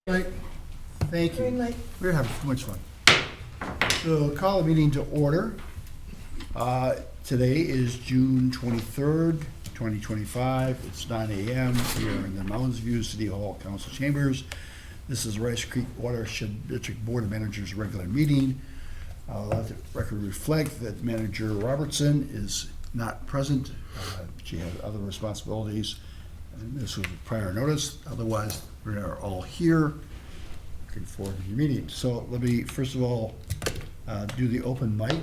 Right. Thank Green you. light. We're having too much fun. So call the meeting to order. Today is June 23rd, 2025. It's 9 a.m. We are in the Mountains View City Hall Council Chambers. This is Rice Creek Watershed District Board of Managers regular meeting. I'll let the record reflect that Manager Robertson is not present. She had other responsibilities, and this was prior notice. Otherwise, we are all here. Looking forward to your meeting. So let me, first of all, do the open mic.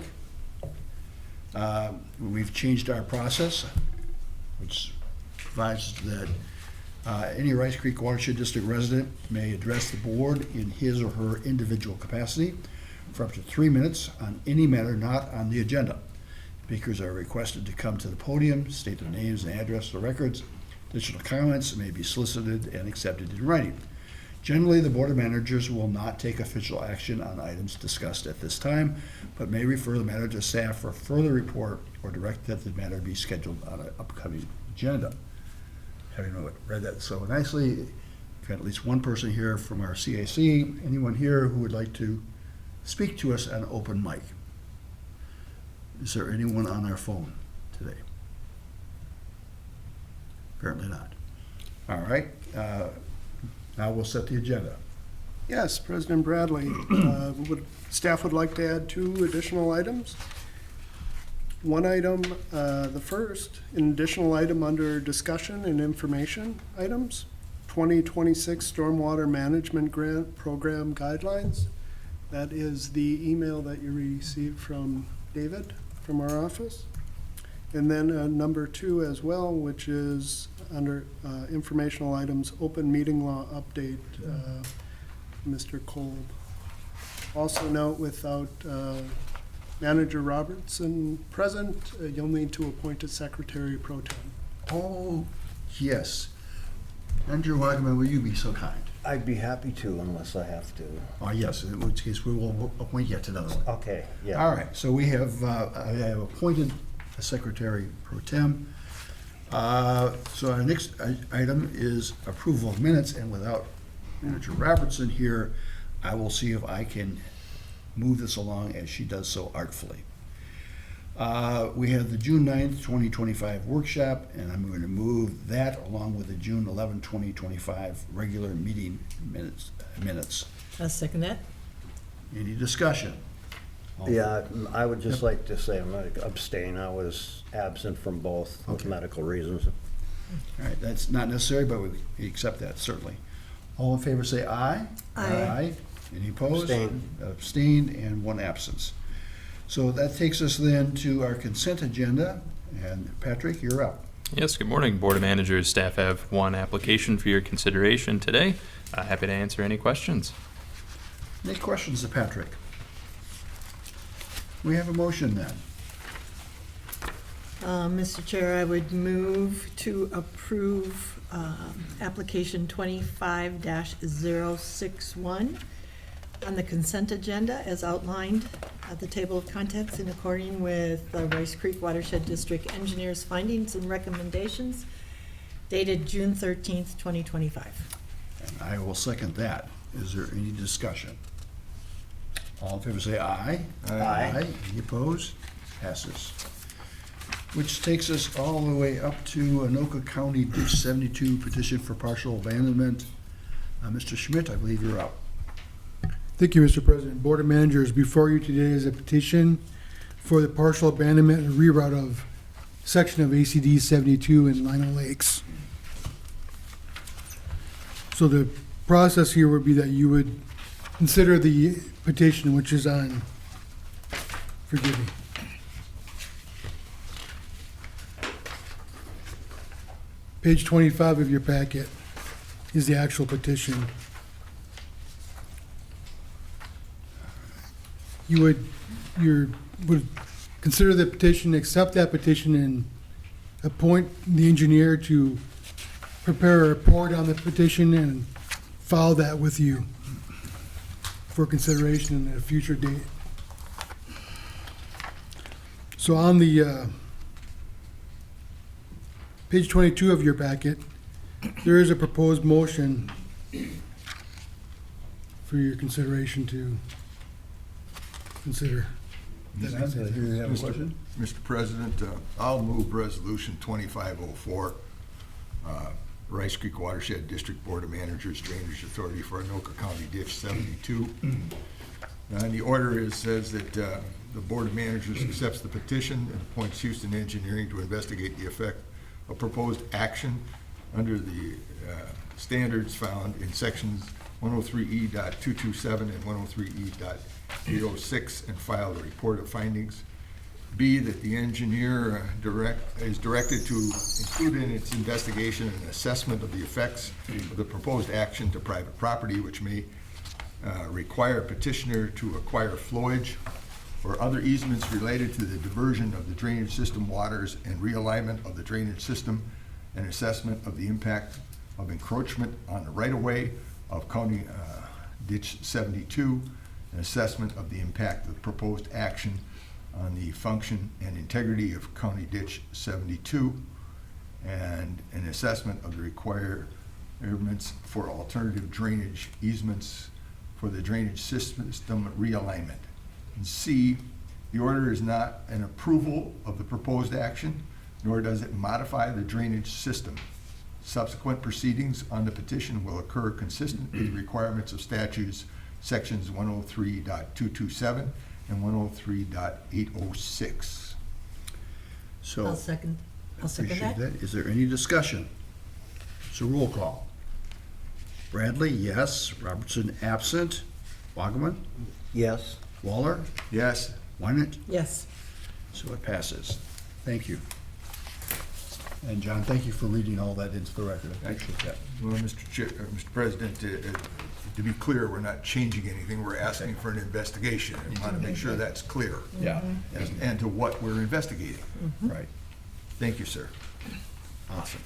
We've changed our process, which provides that any Rice Creek Watershed District resident may address the board in his or her individual capacity for up to 3 minutes on any matter not on the agenda. Speakers are requested to come to the podium, state their names and address for records. Additional comments may be solicited and accepted in writing. Generally, the Board of Managers will not take official action on items discussed at this time, but may refer the matter to staff for further report or direct that the matter be scheduled on an upcoming agenda. Having read that so nicely, we've got at least one person here from our CAC. Anyone here who would like to speak to us on open mic? Is there anyone on our phone today? Apparently not. All right. Now we'll set the agenda. Yes, President Bradley, staff would like to add 2 additional items. One item, the first, an additional item under discussion and information items, 2026 Stormwater Management Grant Program Guidelines. That is the email that you received from David from our office. And then number 2 as well, which is under informational items, open meeting law update, Mr. Kolb. Also note, without Manager Robertson present, you'll need to appoint a secretary pro tem. Oh, yes. Andrew Wagman, will you be so kind? I'd be happy to unless I have to. Oh, yes, in which case we will appoint yet another one. Okay, yeah. All right, so we have, I have appointed a secretary pro tem. So our next item is approval of minutes, and without Manager Robertson here, I will see if I can move this along as she does so artfully. We have the June 9th, 2025 workshop, and I'm going to move that along with the June 11th, 2025 regular meeting minutes. I'll second that. Any discussion? Yeah, I would just like to say I'm going to abstain. I was absent from both with Okay. medical reasons. All right, that's not necessary, but we accept that, certainly. All in favor say aye. Aye. Any opposed? Abstain. Abstained, and 1 absence. So that takes us then to our consent agenda, and Patrick, you're up. Yes, good morning, Board of Managers. Staff have 1 application for your consideration today. Happy to answer any questions. Any questions of Patrick? We have a motion then. Mr. Chair, I would move to approve application 25-061 on the consent agenda as outlined at the table of contents in accordance with the Rice Creek Watershed District Engineers' findings and recommendations dated June 13th, 2025. And I will second that. Is there any discussion? All in favor say aye. Aye. Any opposed? Passes. Which takes us all the way up to Anoka County Ditch 72 petition for partial abandonment. Mr. Schmidt, I believe you're up. Thank you, Mr. President. Board of Managers, before you today is a petition for the partial abandonment and reroute of section of ACD 72 in Lino Lakes. So the process here would be that you would consider the petition, which is on, forgive me, page 25 of your packet is the actual petition. You would consider the petition, accept that petition, and appoint the engineer to prepare a report on the petition and file that with you for consideration at a future date. So on the page 22 of your packet, there is a proposed motion for your consideration to consider. Did I hear you have a Mr. question? Mr. President, I'll move Resolution 2504, Rice Creek Watershed District Board of Managers Drainage Authority for Anoka County Ditch 72. And the order says that the Board of Managers accepts the petition and appoints Houston Engineering to investigate the effect of proposed action under the standards found in sections 103E.227 and 103E.806 and file a report of findings. B, that the engineer is directed to include in its investigation an assessment of the effects of the proposed action to private property, which may require petitioner to acquire flowage or other easements related to the diversion of the drainage system waters and realignment of the drainage system, an assessment of the impact of encroachment on the right-of-way of County Ditch 72, an assessment of the impact of the proposed action on the function and integrity of County Ditch 72, and an assessment of the requirements for alternative drainage easements for the drainage system realignment. And C, the order is not an approval of the proposed action, nor does it modify the drainage system. Subsequent proceedings on the petition will occur consistent with the requirements of statutes sections 103.227 and 103.806. So. I'll second Appreciate that. that. Is there any discussion? So roll call. Bradley, yes. Robertson, absent. Wagaman? Yes. Waller? Yes? Wynant? Yes. So it passes. Thank you. And John, thank you for reading all that into the record. I appreciate that. Well, Mr. President, to be clear, we're not changing anything. We're asking for an investigation. I want to make sure that's clear Yeah. and to what we're investigating. Right. Thank you, sir. Awesome.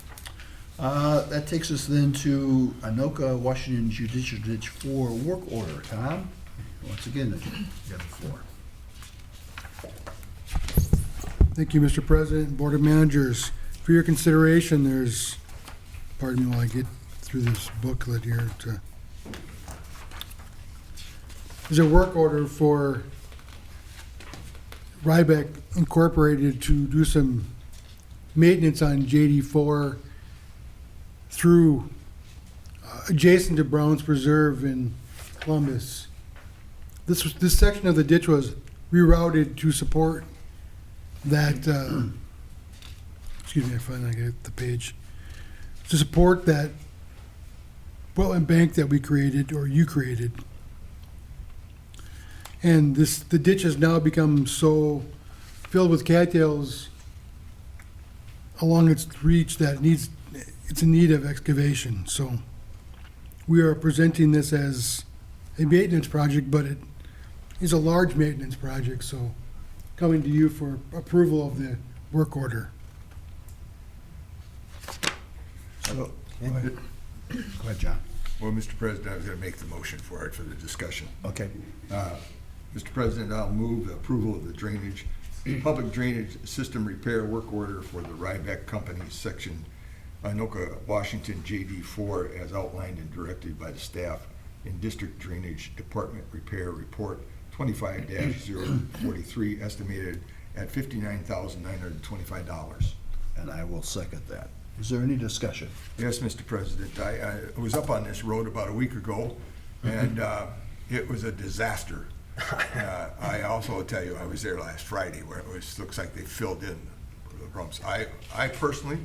That takes us then to Anoka Washington Judicial Ditch 4 work order. Tom, once again, you got the floor. Thank you, Mr. President and Board of Managers. For your consideration, there's, pardon me while I get through this booklet here. There's a work order for Rybeck Incorporated to do some maintenance on JD4 through adjacent to Browns Preserve in Columbus. This section of the ditch was rerouted to support that, excuse me, I finally get the page, to support that wetland bank that we created, or you created. And the ditch has now become so filled with cattails along its reach that it's in need of excavation. So we are presenting this as a maintenance project, but it is a large maintenance project, so coming to you for approval of the work order. So, go ahead, John. Well, Mr. President, I was going to make the motion for it for the discussion. Okay. Mr. President, I'll move the approval of the public drainage system repair work order for the Rybeck Company, section Anoka, Washington, JD4, as outlined and directed by the staff in District Drainage Department Repair Report 25-043, estimated at $59,925. And I will second that. Is there any discussion? Yes, Mr. President, I was up on this road about a week ago, and it was a disaster. I also tell you, I was there last Friday, where it looks like they filled in the rumps. I personally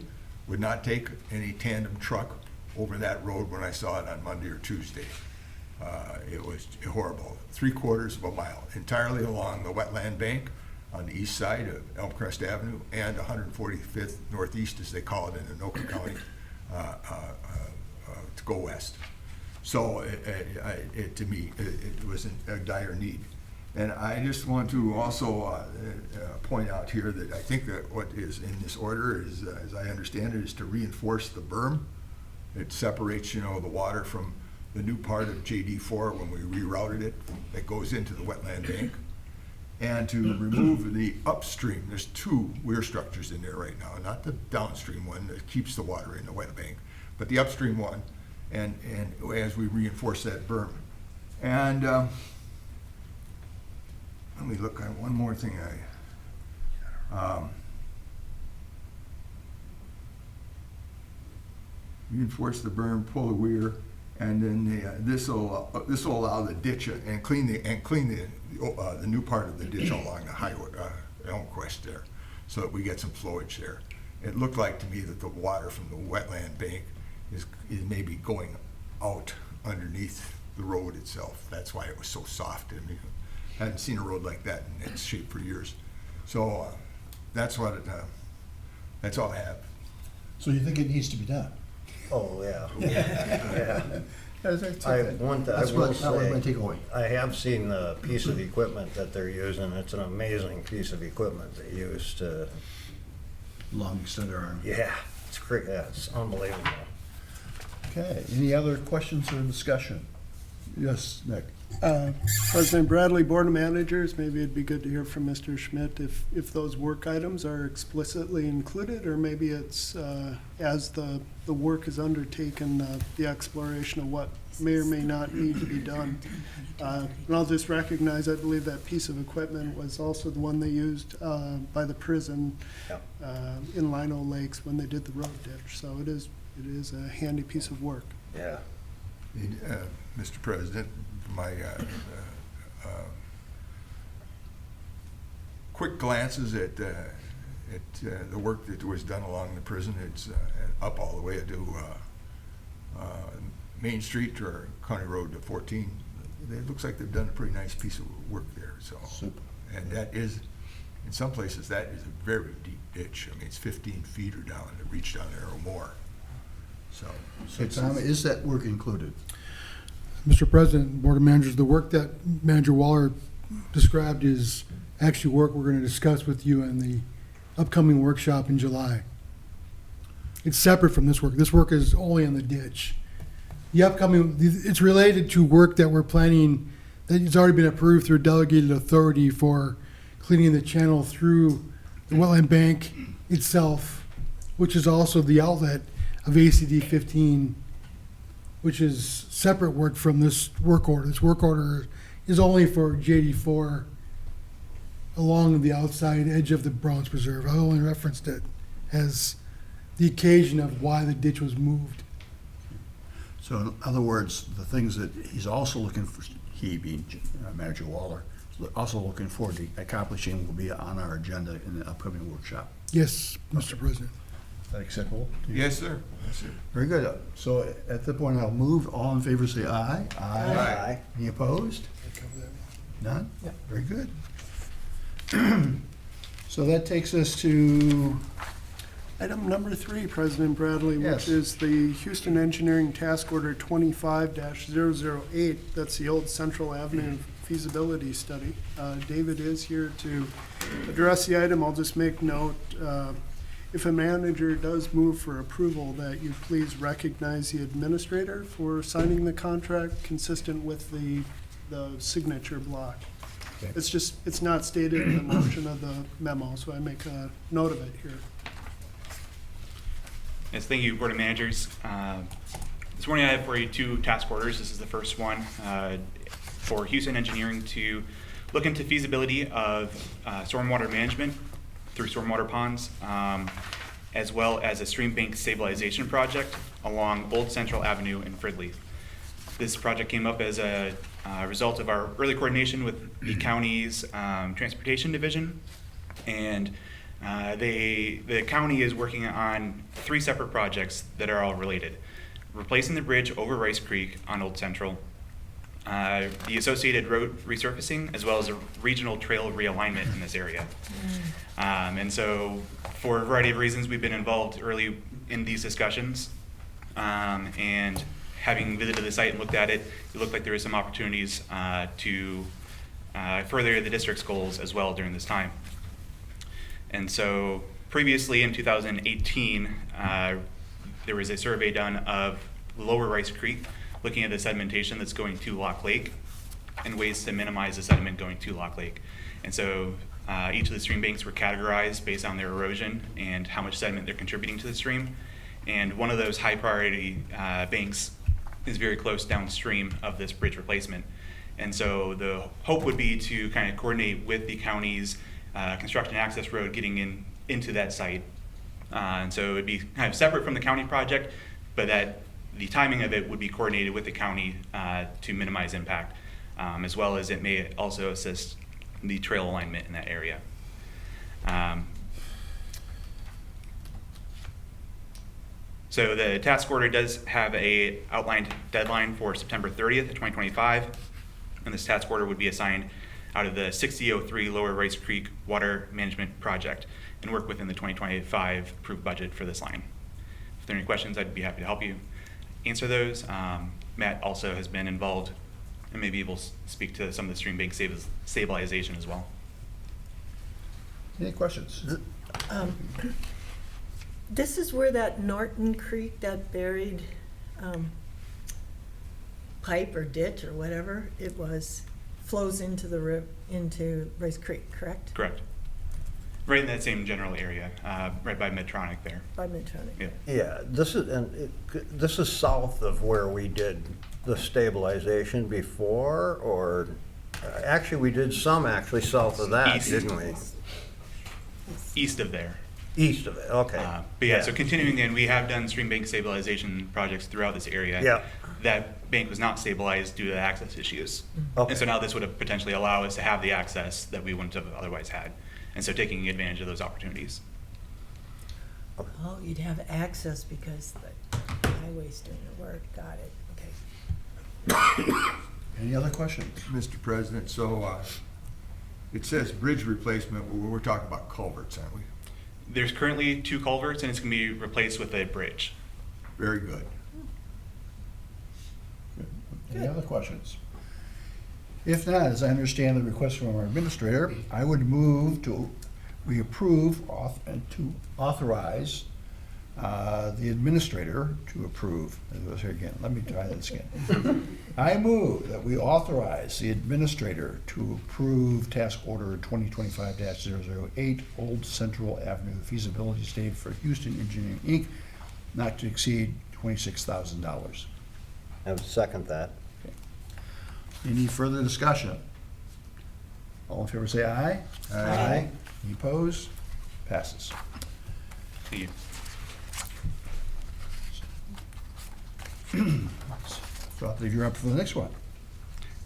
would not take any tandem truck over that road when I saw it on Monday or Tuesday. It was horrible. 3/4 of a mile, entirely along the wetland bank on the east side of Elmcrest Avenue and 145th Northeast, as they call it in Anoka County, to go west. So to me, it was in a dire need. And I just want to also point out here that I think that what is in this order is, as I understand it, is to reinforce the berm. It separates, the water from the new part of JD4 when we rerouted it, that goes into the wetland bank. And to remove the upstream, there's 2 weir structures in there right now, not the downstream one that keeps the water in the wet bank, but the upstream one. And as we reinforce that berm, And let me look at one more thing. Reinforce the berm, pull the weir, and then this will allow the ditch and clean the new part of the ditch along the highway, Elmquist there, so that we get some flowage there. It looked like to me that the water from the wetland bank is maybe going out underneath the road itself. That's why it was so soft. I mean, I hadn't seen a road like that in its shape for years. So that's what that's all I have. So you think it needs to be done? Oh, yeah. Yeah. That's I will that was my say, takeaway. I have seen the piece of equipment that they're using. It's an amazing piece of equipment they use to, Long extended arm. yeah, it's unbelievable. Okay, any other questions or discussion? Yes, Nick? President Bradley, Board of Managers, maybe it'd be good to hear from Mr. Schmidt if those work items are explicitly included, or maybe it's as the work is undertaken, the exploration of what may or may not need to be done. And I'll just recognize, I believe that piece of equipment was also the one they used by the prison Yep. in Lino Lakes when they did the road ditch. So it is a handy piece of work. Yeah. Mr. President, my quick glances at the work that was done along the prison, it's up all the way to Main Street or County Road to 14. It looks like they've done a pretty nice piece of work there. So, Super. and that is, in some places, that is a very deep ditch. I mean, it's 15 feet or down, to reach down there or more. So Tom, is that work included? Mr. President, Board of Managers, the work that Manager Waller described is actually work we're going to discuss with you in the upcoming workshop in July. It's separate from this work. This work is only on the ditch. The upcoming, it's related to work that we're planning, that has already been approved through delegated authority for cleaning the channel through the wetland bank itself, which is also the outlet of ACD 15, which is separate work from this work order. This work order is only for JD4 along the outside edge of the Browns Preserve. I only referenced it as the occasion of why the ditch was moved. So in other words, the things that he's also looking for, he being Manager Waller, also looking forward to accomplishing will be on our agenda in the upcoming workshop. Yes, Mr. President. Is that acceptable to you? yes, sir. Yes, sir. Very good. So at that point, I'll move. All in favor, say aye. Aye. Any opposed? None? Very good. So that takes us to, Item number 3, President Bradley, Yes. which is the Houston Engineering Task Order 25-008. That's the old Central Avenue feasibility study. David is here to address the item. I'll just make note, if a manager does move for approval, that you please recognize the administrator for signing the contract consistent with the signature block. Okay. It's not stated in the motion of the memo, so I make a note of it here. Yes, thank you, Board of Managers. This morning I have for you 2 task orders. This is the first one for Houston Engineering to look into feasibility of stormwater management through stormwater ponds, as well as a stream bank stabilization project along Old Central Avenue in Fridley. This project came up as a result of our early coordination with the county's transportation division, and the county is working on 3 separate projects that are all related. Replacing the bridge over Rice Creek on Old Central, the associated road resurfacing, as well as a regional trail realignment in this area. And so for a variety of reasons, we've been involved early in these discussions. And having visited the site and looked at it, it looked like there were some opportunities to further the district's goals as well during this time. And so previously in 2018, there was a survey done of Lower Rice Creek, looking at the sedimentation that's going to Lock Lake and ways to minimize the sediment going to Lock Lake. And so each of the stream banks were categorized based on their erosion and how much sediment they're contributing to the stream. And one of those high priority banks is very close downstream of this bridge replacement. And so the hope would be to kind of coordinate with the county's construction access road getting into that site. And so it would be kind of separate from the county project, but that the timing of it would be coordinated with the county to minimize impact, as well as it may also assist the trail alignment in that area. So the task order does have a outlined deadline for September 30th, 2025, and this task order would be assigned out of the 6003 Lower Rice Creek Water Management Project and work within the 2025 approved budget for this line. If there are any questions, I'd be happy to help you answer those. Matt also has been involved and may be able to speak to some of the stream bank stabilization as well. Any questions? This is where that Norton Creek, that buried pipe or ditch or whatever it was, flows into the into Rice Creek, correct? Correct. Right in that same general area, right by Medtronic there. By Medtronic. Yeah. Yeah, this is south of where we did the stabilization before, or, actually, we did some actually south of that, East. didn't we? East of there. East of it, okay. But yeah, so continuing in, we have done stream bank stabilization projects throughout this area. Yeah. That bank was not stabilized due to the access issues. Okay. And so now this would have potentially allow us to have the access that we wouldn't have otherwise had. And so taking advantage of those opportunities. Oh, you'd have access because the highway's doing the work, got it, okay. Any other questions? Mr. President, so it says bridge replacement, we're talking about culverts, aren't we? There's currently 2 culverts and it's gonna be replaced with a bridge. Very good. Any other questions? If not, as I understand the request from our administrator, I would move we approve to authorize the administrator to approve. Here again, let me try this again. I move that we authorize the administrator to approve task order 2025-008 Old Central Avenue feasibility study for Houston Engineering, Inc., not to exceed $26,000. I would second that. Any further discussion? All in favor say aye. Aye. Any opposed? Passes. Thank you. So I believe you're up for the next one.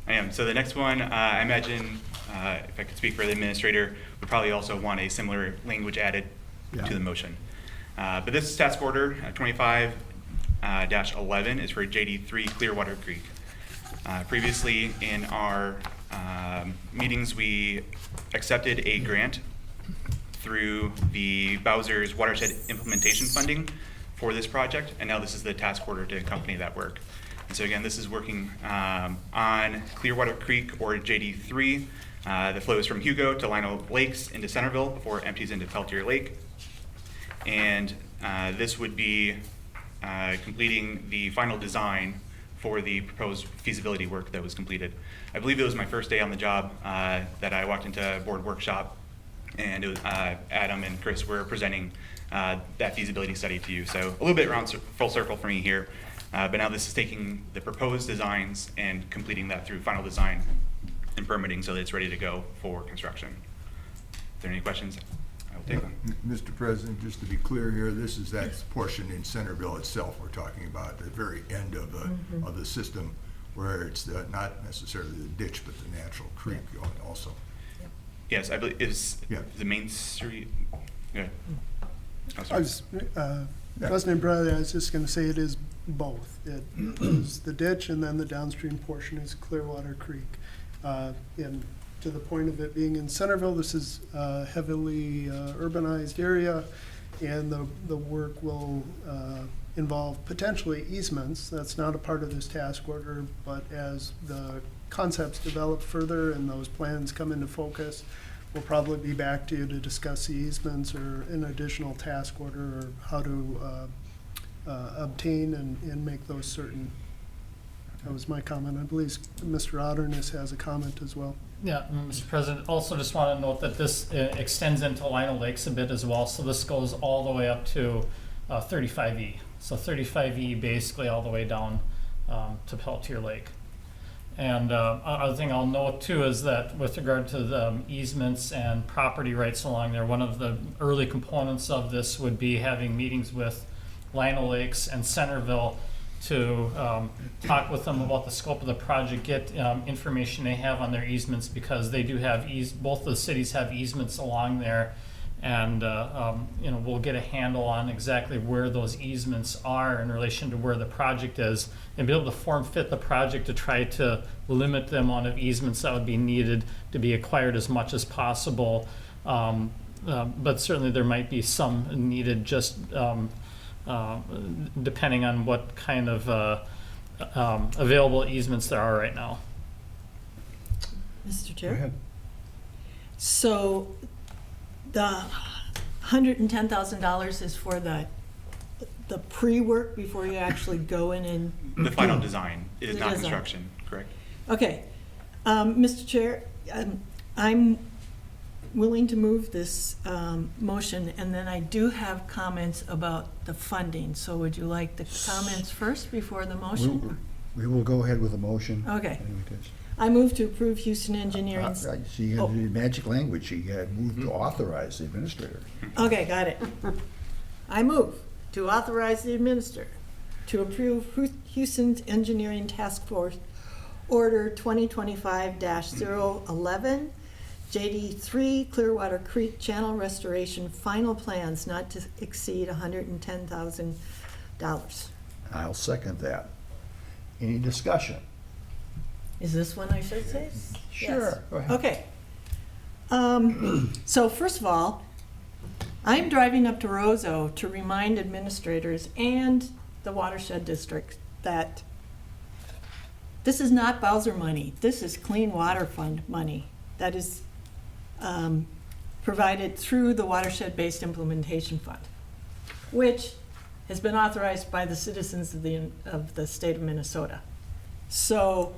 I am. So the next one, I imagine, if I could speak for the administrator, would probably also want a similar language added Yeah. to the motion. But this task order, 25-11, is for JD3 Clearwater Creek. Previously in our meetings, we accepted a grant through the Bowser's Watershed implementation funding for this project, and now this is the task order to accompany that work. And so again, this is working on Clearwater Creek, or JD3, that flows from Hugo to Lino Lakes into Centerville before it empties into Peltier Lake. And this would be completing the final design for the proposed feasibility work that was completed. I believe it was my first day on the job that I walked into a board workshop, and it was, Adam and Chris were presenting that feasibility study to you. So a little bit around full circle for me here, but now this is taking the proposed designs and completing that through final design and permitting so that it's ready to go for construction. If there are any questions, I will take them. Mr. President, just to be clear here, this is that portion in Centerville itself we're talking about, the very end of the system, where it's not necessarily the ditch, but the natural creek also. Yes, I believe is Yeah. the main street. Yeah. Oh, I sorry. was, President Bradley, I was just gonna say it is both. It is the ditch, and then the downstream portion is Clearwater Creek. And to the point of it being in Centerville, this is a heavily urbanized area, and the work will involve potentially easements. That's not a part of this task order, but as the concepts develop further and those plans come into focus, we'll probably be back to you to discuss the easements or an additional task order, or how to obtain and make those certain. That was my comment. I believe Mr. Otterness has a comment as well. Yeah, Mr. President, also just want to note that this extends into Lino Lakes a bit as well. So this goes all the way up to 35E. So 35E basically all the way down to Peltier Lake. And other thing I'll note too is that with regard to the easements and property rights along there, one of the early components of this would be having meetings with Lino Lakes and Centerville to talk with them about the scope of the project, get information they have on their easements, because they do have both of the cities have easements along there. And we'll get a handle on exactly where those easements are in relation to where the project is, and be able to form fit the project to try to limit the amount of easements that would be needed to be acquired as much as possible. But certainly there might be some needed, just depending on what kind of available easements there are right now. Mr. Chair? Go ahead. So the $110,000 is for the pre-work before you actually go in and, The final design, it is The not design. construction, correct? okay. Mr. Chair, I'm willing to move this motion, and then I do have comments about the funding. So would you like the comments first before the motion? We will go ahead with the motion. Okay. And we just- I move to approve Houston Engineering's. So you got to do magic language, you got to move to authorize the administrator. Okay, got it. I move to authorize the administrator to approve Houston's Engineering Task Force Order 2025-011, JD3 Clearwater Creek Channel Restoration Final Plans not to exceed $110,000. I'll second that. Any discussion? Is this one I should say? Sure, Yes. go ahead. Okay. So first of all, I'm driving up to Roseau to remind administrators and the Watershed District that this is not Bowser money. This is Clean Water Fund money that is provided through the Watershed-Based Implementation Fund, which has been authorized by the citizens of the state of Minnesota. So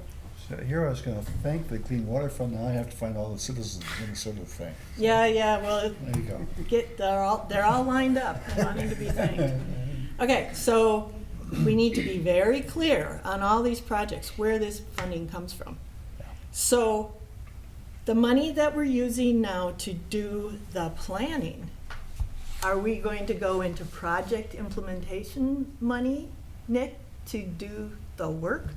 So here I was going to thank the Clean Water Fund, now I have to find all the citizens of Minnesota to thank. yeah, well, There you go. they're all lined up and wanting to be thanked. Okay, so we need to be very clear on all these projects where this funding comes from. So the money that we're using now to do the planning, are we going to go into project implementation money, Nick, to do the work?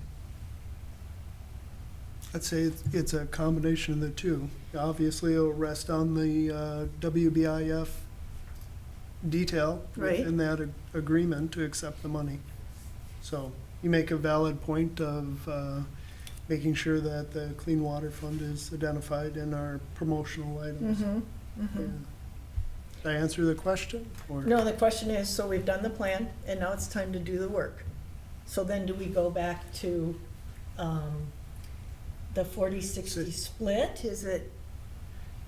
I'd say it's a combination of the two. Obviously, it'll rest on the WBIF detail Right. in that agreement to accept the money. So you make a valid point of making sure that the Clean Water Fund is identified in our promotional items. Yeah. Did I answer the question? Or- No, the question is, so we've done the plan, and now it's time to do the work. So then do we go back to the 40-60 split? Is it,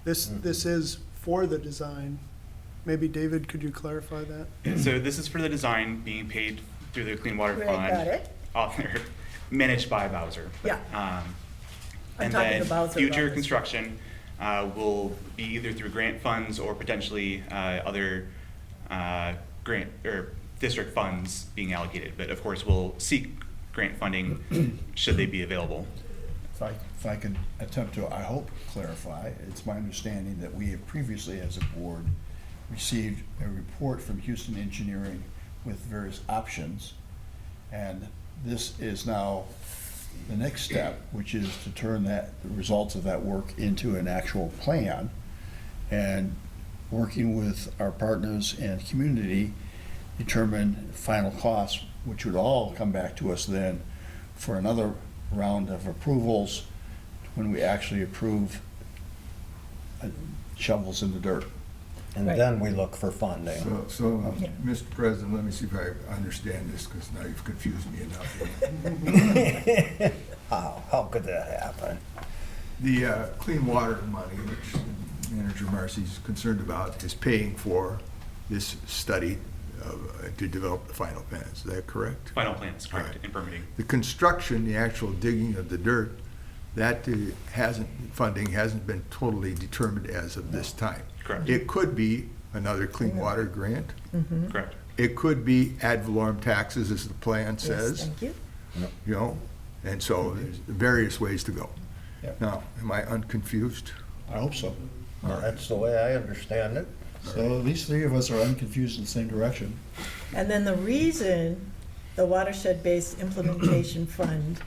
This is for the design. Maybe, David, could you clarify that? So this is for the design being paid through the Clean Water Right, Fund. got it. Managed by Bowser. Yeah. And talking then to Bowser future about this. construction will be either through grant funds or potentially other grant or district funds being allocated. But of course, we'll seek grant funding should they be available. If I can attempt to, I hope, clarify, it's my understanding that we have previously, as a board, received a report from Houston Engineering with various options, and this is now the next step, which is to turn the results of that work into an actual plan, and working with our partners and community, determine final costs, which would all come back to us then for another round of approvals when we actually approve shovels in the dirt. And Right. then we look for funding. So, Yeah. Mr. President, let me see if I understand this, because now you've confused me enough. How could that happen? The clean water money, which Manager Marcy's concerned about, is paying for this study to develop the final plan. Is that correct? Final plans, correct, Right. and permitting. The construction, the actual digging of the dirt, that funding hasn't been totally determined as of this time. Correct. It could be another clean water grant. Correct. It could be ad valorem taxes, as the plan yes, says. thank you. Yep. You know, and so there's various ways to go. Yep. Now, am I unconfused? I hope so. That's the way I understand it. So at least three of us are unconfused in the same direction. And then the reason the watershed-based implementation fund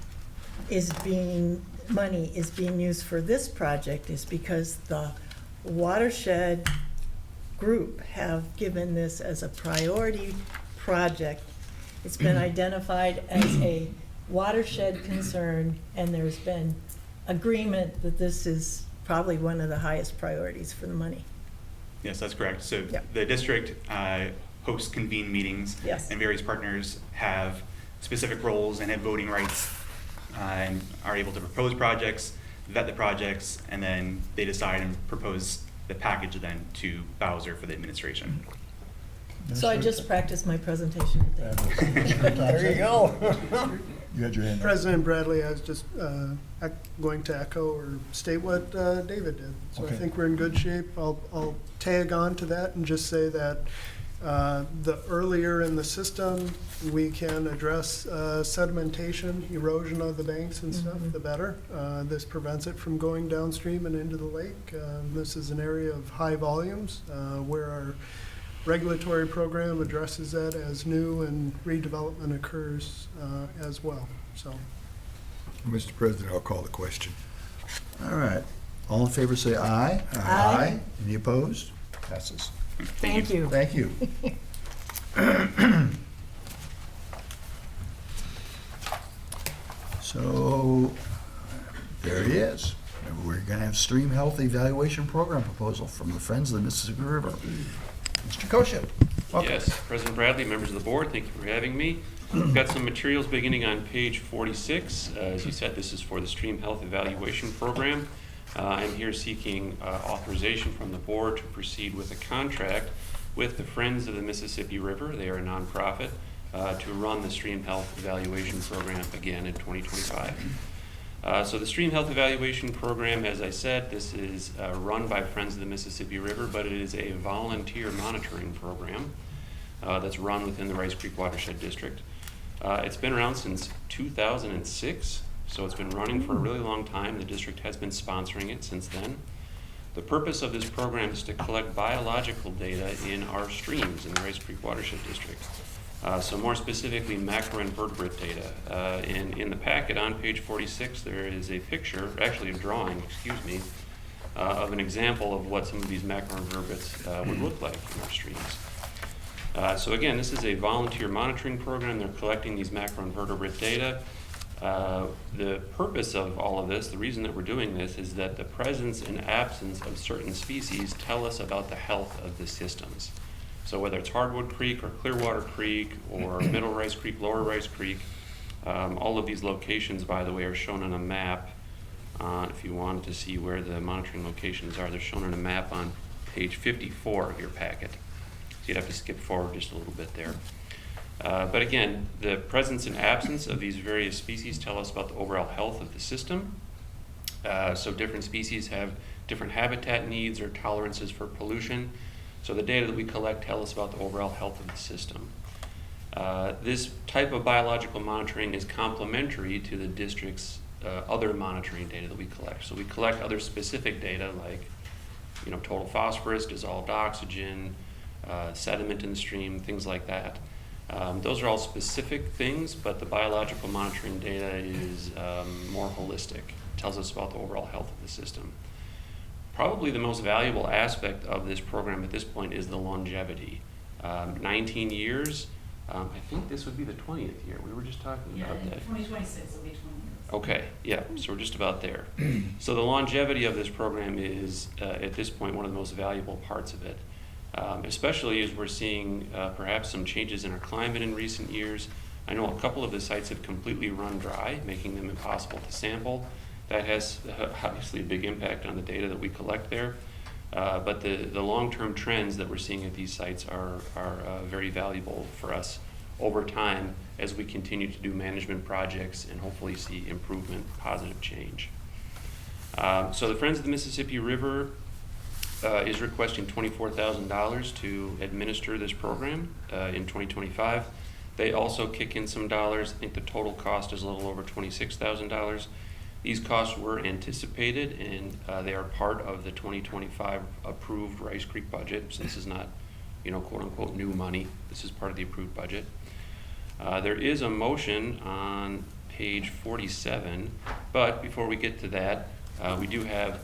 money is being used for this project is because the watershed group have given this as a priority project. It's been identified as a watershed concern, and there's been agreement that this is probably one of the highest priorities for the money. Yes, that's correct. So Yeah. the district hosts convene meetings. Yes. And various partners have specific roles and have voting rights and are able to propose projects, vet the projects, and then they decide and propose the package then to Bowser for the administration. So I just practiced my presentation today. There you go. You had your hand up. President Bradley, I was just going to echo or state what David did. So I Okay. think we're in good shape. I'll tag on to that and just say that the earlier in the system we can address sedimentation, erosion of the banks and stuff, the better. This prevents it from going downstream and into the lake. This is an area of high volumes where our regulatory program addresses that as new and redevelopment occurs as well, so. Mr. President, I'll call the question. All right. All in favor, say aye. Aye. Any opposed? Passes. Thank you. Thank you. So, there it is. We're gonna have stream health evaluation program proposal from the Friends of the Mississippi River. Mr. Kosha, welcome. Yes, President Bradley, members of the board, thank you for having me. We've got some materials beginning on page 46. As you said, this is for the Stream Health Evaluation Program. I'm here seeking authorization from the board to proceed with a contract with the Friends of the Mississippi River. They are a nonprofit to run the Stream Health Evaluation Program again in 2025. So the Stream Health Evaluation Program, as I said, this is run by Friends of the Mississippi River, but it is a volunteer monitoring program that's run within the Rice Creek Watershed District. It's been around since 2006, so it's been running for a really long time. The district has been sponsoring it since then. The purpose of this program is to collect biological data in our streams in the Rice Creek Watershed District. So more specifically, macroinvertebrate data. In the packet on page 46, there is a picture, actually a drawing, of an example of what some of these macroinvertebrates would look like in our streams. So again, this is a volunteer monitoring program. They're collecting these macroinvertebrate data. The purpose of all of this, the reason that we're doing this, is that the presence and absence of certain species tell us about the health of the systems. So whether it's Hardwood Creek or Clearwater Creek or Middle Rice Creek, Lower Rice Creek, all of these locations, by the way, are shown on a map. If you wanted to see where the monitoring locations are, they're shown on a map on page 54 of your packet. So you'd have to skip forward just a little bit there. But again, the presence and absence of these various species tell us about the overall health of the system. So different species have different habitat needs or tolerances for pollution. So the data that we collect tell us about the overall health of the system. This type of biological monitoring is complementary to the district's other monitoring data that we collect. So we collect other specific data like, total phosphorus, dissolved oxygen, sediment in the stream, things like that. Those are all specific things, but the biological monitoring data is more holistic. It tells us about the overall health of the system. Probably the most valuable aspect of this program at this point is the longevity. 19 years, I think this would be the 20th year. We were just talking about that. 2026 will be 20 years. Okay, yeah, so we're just about there. So the longevity of this program is, at this point, one of the most valuable parts of it, especially as we're seeing perhaps some changes in our climate in recent years. I know a couple of the sites have completely run dry, making them impossible to sample. That has obviously a big impact on the data that we collect there. But the long-term trends that we're seeing at these sites are very valuable for us over time as we continue to do management projects and hopefully see improvement, positive change. So the Friends of the Mississippi River is requesting $24,000 to administer this program in 2025. They also kick in some dollars. I think the total cost is a little over $26,000. These costs were anticipated, and they are part of the 2025 approved Rice Creek budget. So this is not, quote unquote new money. This is part of the approved budget. There is a motion on page 47, but before we get to that, we do have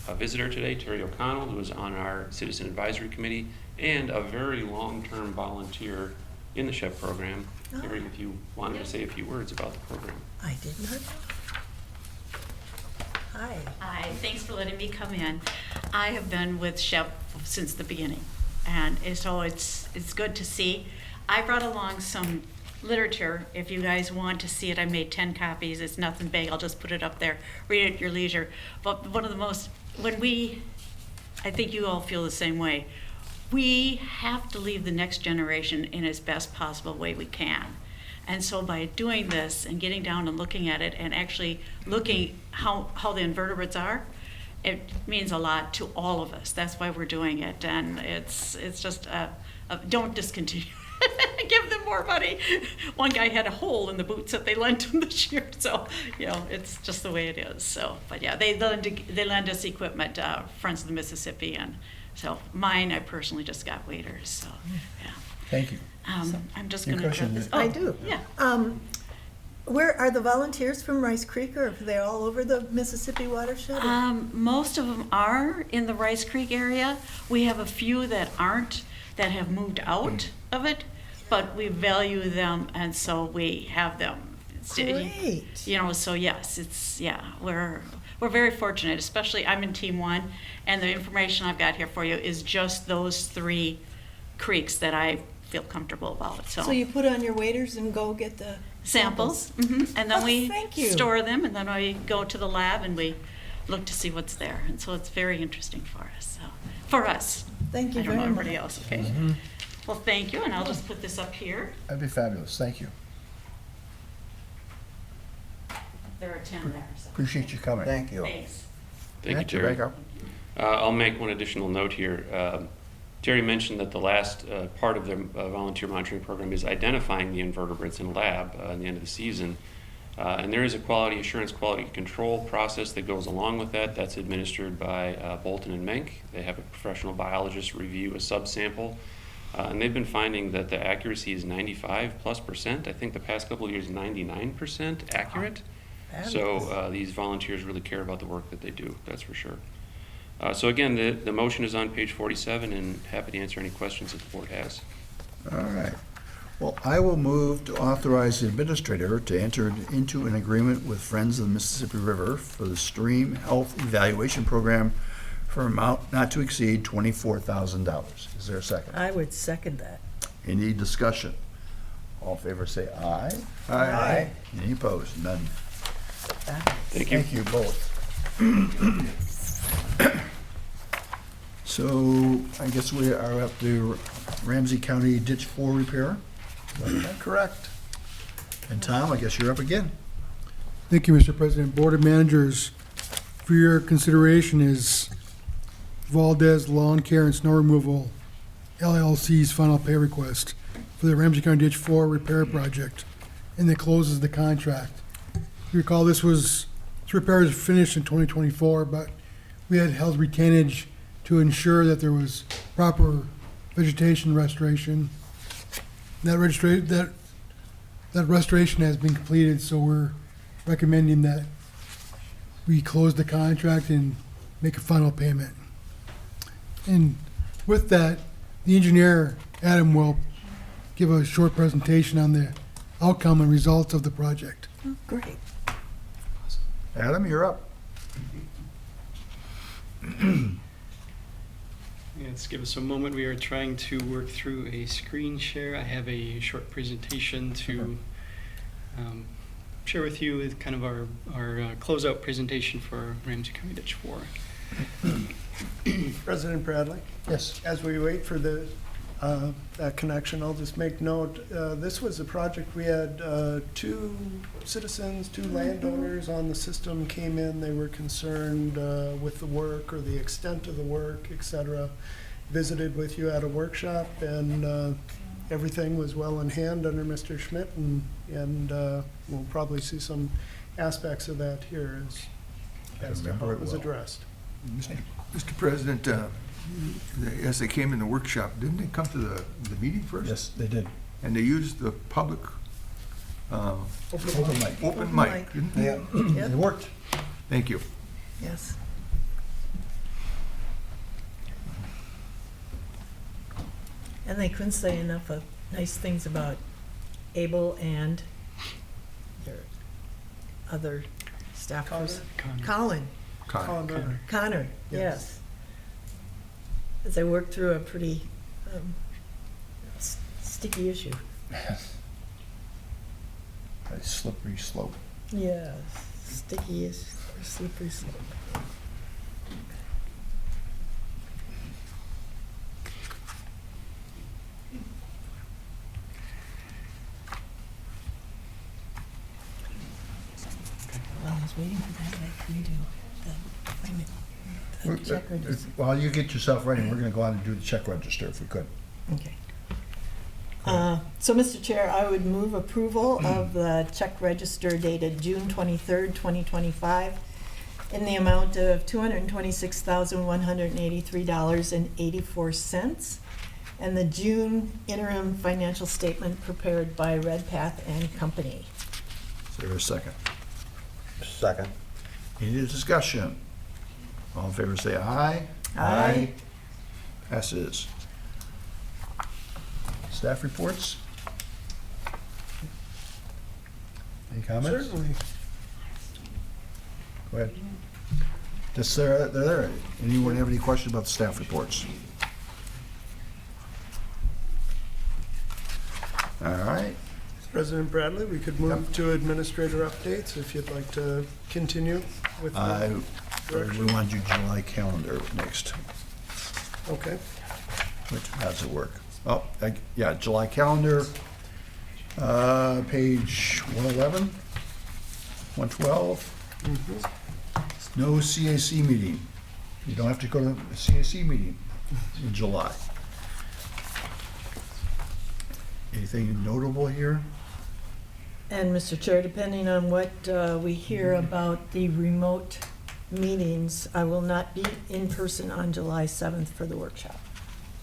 a visitor today, Terry O'Connell, who is on our Citizen Advisory Committee and a very long-term volunteer in the SHEP program. Terry, if you wanted to say a few words about the program. I did not know. Hi. Hi, thanks for letting me come in. I have been with SHEP since the beginning, and so it's good to see. I brought along some literature. If you guys want to see it, I made 10 copies. It's nothing big. I'll just put it up there. Read it at your leisure. But one of the most, I think you all feel the same way, we have to leave the next generation in as best possible way we can. And so by doing this and getting down and looking at it and actually looking how the invertebrates are, it means a lot to all of us. That's why we're doing it. And it's just, don't discontinue. Give them more money. One guy had a hole in the boots that they lent him this year, so it's just the way it is. So, but yeah, they lend us equipment, Friends of the Mississippi, and so mine I personally just got waders. So yeah. Thank you. I'm just Your going to question this. is- I do. Yeah. Where are the volunteers from Rice Creek, or are they all over the Mississippi watershed? Most of them are in the Rice Creek area. We have a few that aren't, that have moved out of it, but we value them, and so we have them. Great. So yes, we're very fortunate, especially I'm in Team 1, and the information I've got here for you is just those 3 creeks that I feel comfortable about. So you put on your waders and go get the samples, and then we thank you. store them, and then we go to the lab and we look to see what's there, and so it's very interesting for us. So for us, Thank you I don't know very everybody much. else. Okay. Well, thank you, and I'll just put this up here. That'd be fabulous. Thank you. There are 10 there. So. Appreciate you coming. Thank you. Thanks. Thank you, Matt, Terry. back up. I'll make one additional note here. Terry mentioned that the last part of the volunteer monitoring program is identifying the invertebrates in a lab at the end of the season. And there is a quality assurance, quality control process that goes along with that. That's administered by Bolton and Menk. They have a professional biologist review a subsample. And they've been finding that the accuracy is 95+%. I think the past couple of years, 99% accurate. So these volunteers really care about the work that they do, that's for sure. So again, the motion is on page 47, and happy to answer any questions that the board has. All right. Well, I will move to authorize the administrator to enter into an agreement with Friends of the Mississippi River for the Stream Health Evaluation Program for an amount not to exceed $24,000. Is there a second? I would second that. Any discussion? All in favor say aye. Aye. Any opposed? None. Thank you. Thank you both. So I guess we are up to Ramsey County Ditch 4 repair. Is that correct? And Tom, I guess you're up again. Thank you, Mr. President. Board of Managers, for your consideration is Valdez Lawn Care and Snow Removal LLC's final pay request for the Ramsey County Ditch 4 repair project, and it closes the contract. You recall this repair was finished in 2024, but we had held retainage to ensure that there was proper vegetation restoration. That restoration has been completed, so we're recommending that we close the contract and make a final payment. And with that, the engineer, Adam, will give a short presentation on the outcome and results of the project. Oh, great. Adam, you're up. Yes, give us a moment. We are trying to work through a screen share. I have a short presentation to share with you with kind of our closeout presentation for Ramsey County Ditch 4. President Bradley, Yes. as we wait for the that connection, I'll just make note, this was a project, we had 2 citizens, 2 landowners on the system came in, they were concerned with the work or the extent of the work, et cetera. Visited with you at a workshop, and everything was well in hand under Mr. Schmidt, and we'll probably see some aspects of that here as to how remember it it was well. addressed. Mr. President, as they came in the workshop, didn't they come to the meeting first? Yes, they did. And they used the public Open mic. open mic, didn't they? Yeah, it worked. Thank you. Yes. And they couldn't say enough of nice things about Abel and their other staffers. Colin. Connor, yes. As I worked through a pretty sticky issue. A slippery slope. Yes, sticky is slippery slope. While I was waiting for that, I redo the check register. While you get yourself ready, we're gonna go on and do the check register if we could. Okay. So, Mr. Chair, I would move approval of the check register dated June 23rd, 2025, in the amount of $226,183.84, and the June interim financial statement prepared by Redpath and Company. Is there a second? Second. Any discussion? All in favor, say aye. Aye. Passes. Staff reports? Any comments? Certainly. Go ahead. Just, they're there. Anyone have any questions about the staff reports? All right. President Bradley, we could move to administrator updates if you'd like to continue with the We direction. want to do July calendar next. Okay. How does it work? Oh, yeah, July calendar, page 111, 112. No CAC meeting. You don't have to go to a CAC meeting in July. Anything notable here? And, Mr. Chair, depending on what we hear about the remote meetings, I will not be in person on July 7th for the workshop.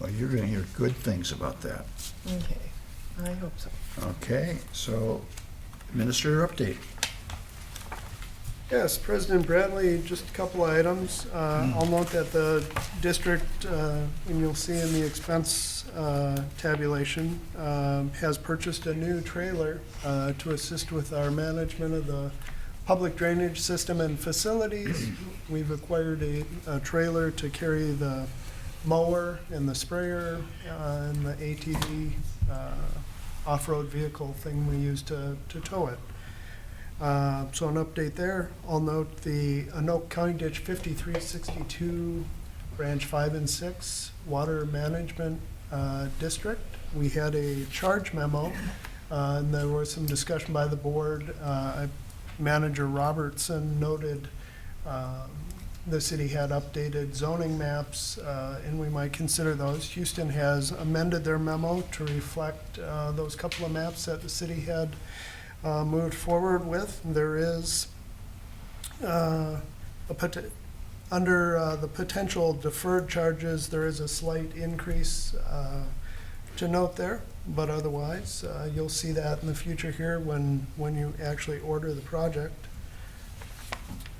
Well, you're going to hear good things about that. Okay, I hope so. Okay, so administrator update. Yes, President Bradley, just a couple of items. I'll note that the district, and you'll see in the expense tabulation, has purchased a new trailer to assist with our management of the public drainage system and facilities. We've acquired a trailer to carry the mower and the sprayer and the ATV off-road vehicle thing we use to tow it. So an update there. I'll note the Anoka County Ditch 5362, Branch 5 and 6, Water Management District. We had a charge memo, and there was some discussion by the board. Manager Robertson noted the city had updated zoning maps, and we might consider those. Houston has amended their memo to reflect those couple of maps that the city had moved forward with. There is under the potential deferred charges, there is a slight increase to note there, but otherwise, you'll see that in the future here when you actually order the project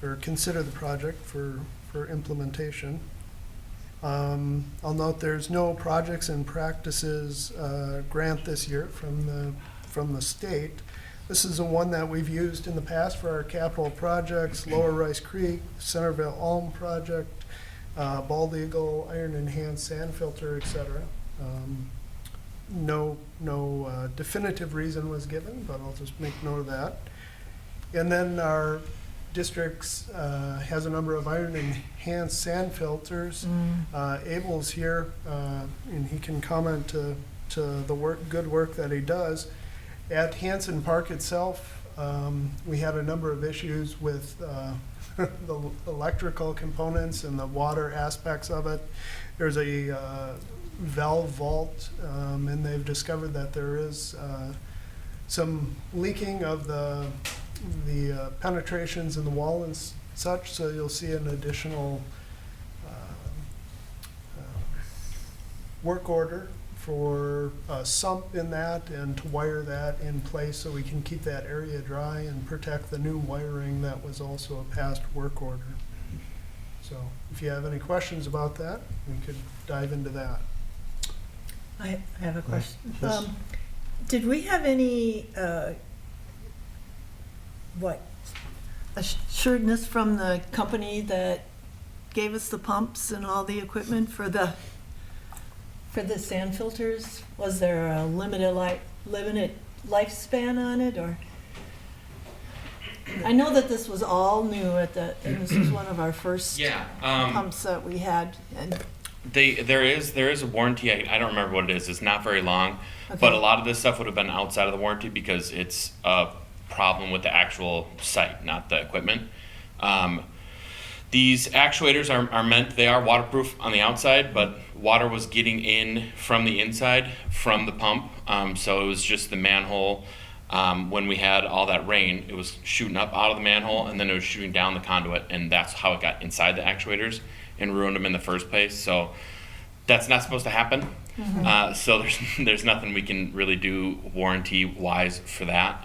or consider the project for implementation. I'll note there's no projects and practices grant this year from the state. This is the one that we've used in the past for our capital projects, Lower Rice Creek, Centerville Elm Project, Bald Eagle, Iron Enhanced Sand Filter, et cetera. No definitive reason was given, but I'll just make note of that. And then our districts has a number of iron enhanced sand filters. Abel's here, and he can comment to the good work that he does. At Hanson Park itself, we had a number of issues with the electrical components and the water aspects of it. There's a valve vault, and they've discovered that there is some leaking of the penetrations in the wall and such, so you'll see an additional work order for a sump in that and to wire that in place so we can keep that area dry and protect the new wiring that was also a past work order. So if you have any questions about that, we could dive into that. I have a question. Yes. Did we have any, assuredness from the company that gave us the pumps and all the equipment for the sand filters? Was there a limited lifespan on it, or? I know that this was all new and this was one of our first pumps that we had, and There is a warranty. I don't remember what it is. It's not very long, Okay. but a lot of this stuff would have been outside of the warranty because it's a problem with the actual site, not the equipment. These actuators are meant, they are waterproof on the outside, but water was getting in from the inside from the pump. So it was just the manhole. When we had all that rain, it was shooting up out of the manhole and then it was shooting down the conduit, and that's how it got inside the actuators and ruined them in the first place. So that's not supposed to happen. So there's nothing we can really do warranty wise for that.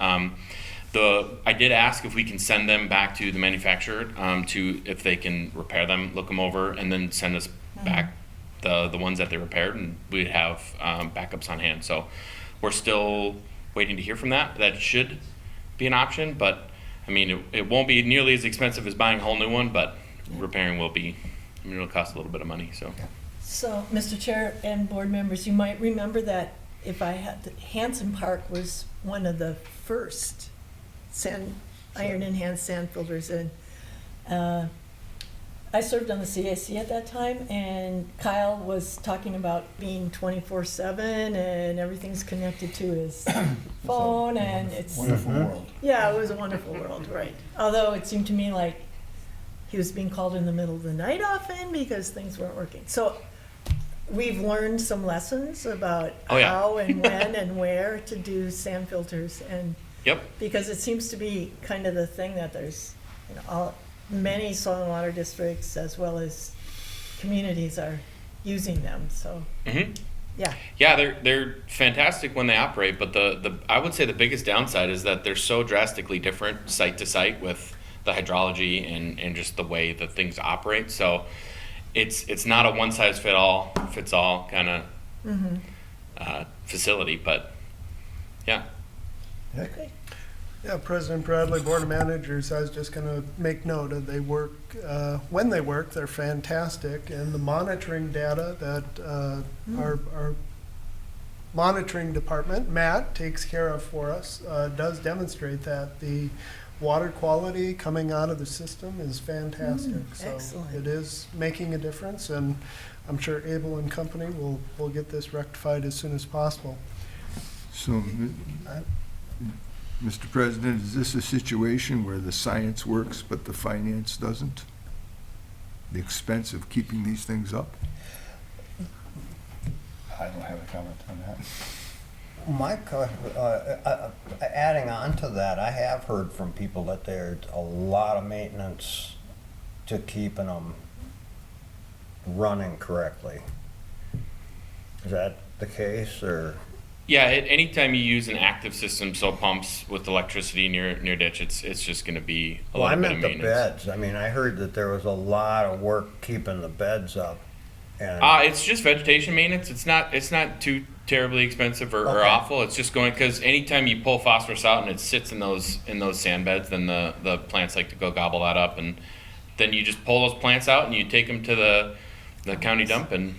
I did ask if we can send them back to the manufacturer to if they can repair them, look them over, and then send us back the ones that they repaired, and we'd have backups on hand. So we're still waiting to hear from that. That should be an option, but I mean, it won't be nearly as expensive as buying a whole new one, but repairing will be. I mean, it'll cost a little bit of money. So, Mr. Chair and board members, you might remember that Hanson Park was one of the first iron enhanced sand filters, and I served on the CAC at that time, and Kyle was talking about being 24/7 and everything's connected to his phone, and it's Wonderful world. Yeah, it was a wonderful world, right? Although it seemed to me like he was being called in the middle of the night often because things weren't working. So we've learned some lessons about how and when and where to do sand filters, and because it seems to be kind of the thing that there's, many soil and water districts as well as communities are using them. So they're fantastic when they operate, but the I would say the biggest downside is that they're so drastically different site to site with the hydrology and just the way that things operate. So it's not a one size fits all kind of facility, but Okay. Yeah, President Bradley, Board of Managers, I was just going to make note of they work, when they work, they're fantastic. And the monitoring data that our monitoring department, Matt, takes care of for us, does demonstrate that the water quality coming out of the system is fantastic. So excellent. it is making a difference, and I'm sure Abel and company will get this rectified as soon as possible. So, Mr. President, is this a situation where the science works but the finance doesn't? The expense of keeping these things up? I don't have a comment on that. Adding on to that, I have heard from people that there's a lot of maintenance to keeping them running correctly. Is that the case, or? Yeah, anytime you use an active system, so pumps with electricity near ditch, it's just going to be a Well, I little bit of meant the maintenance. beds. I mean, I heard that there was a lot of work keeping the beds up. And It's just vegetation maintenance. It's not too terribly expensive or awful. It's just going, because anytime you pull phosphorus out and it sits in those sand beds, then the plants like to go gobble that up, and then you just pull those plants out and you take them to the county dump, and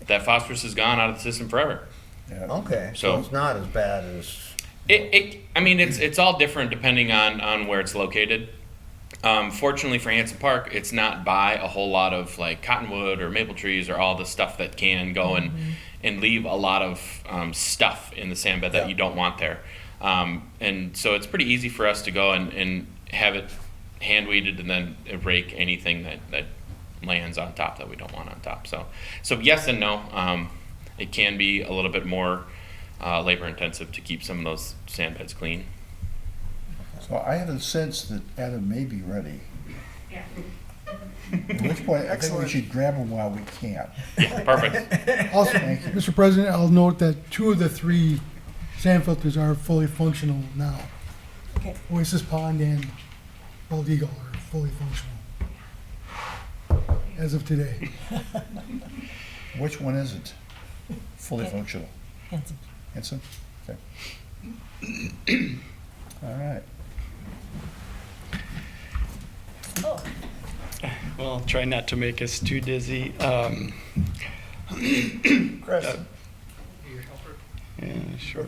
that phosphorus is gone out of the system forever. okay, so it's not as bad as. I mean, it's all different depending on where it's located. Fortunately for Hanson Park, it's not by a whole lot of like cottonwood or maple trees or all the stuff that can go and leave a lot of stuff in the sand bed that you don't want there. And so it's pretty easy for us to go and have it hand weeded and then rake anything that lands on top that we don't want on top. So yes and no. it can be a little bit more labor intensive to keep some of those sand beds clean. So I have a sense that Adam may be ready. At which point, I think we should grab him while we can. Perfect. Also, Thank you. Mr. President, I'll note that 2 of the 3 sand filters are fully functional now. Okay. Oasis Pond and Bald Eagle are fully functional as of today. Which one isn't fully Okay. functional? Hanson. Henson? Okay. All right. Oh, Well, try not to make us too dizzy. Chris? Yeah, sure.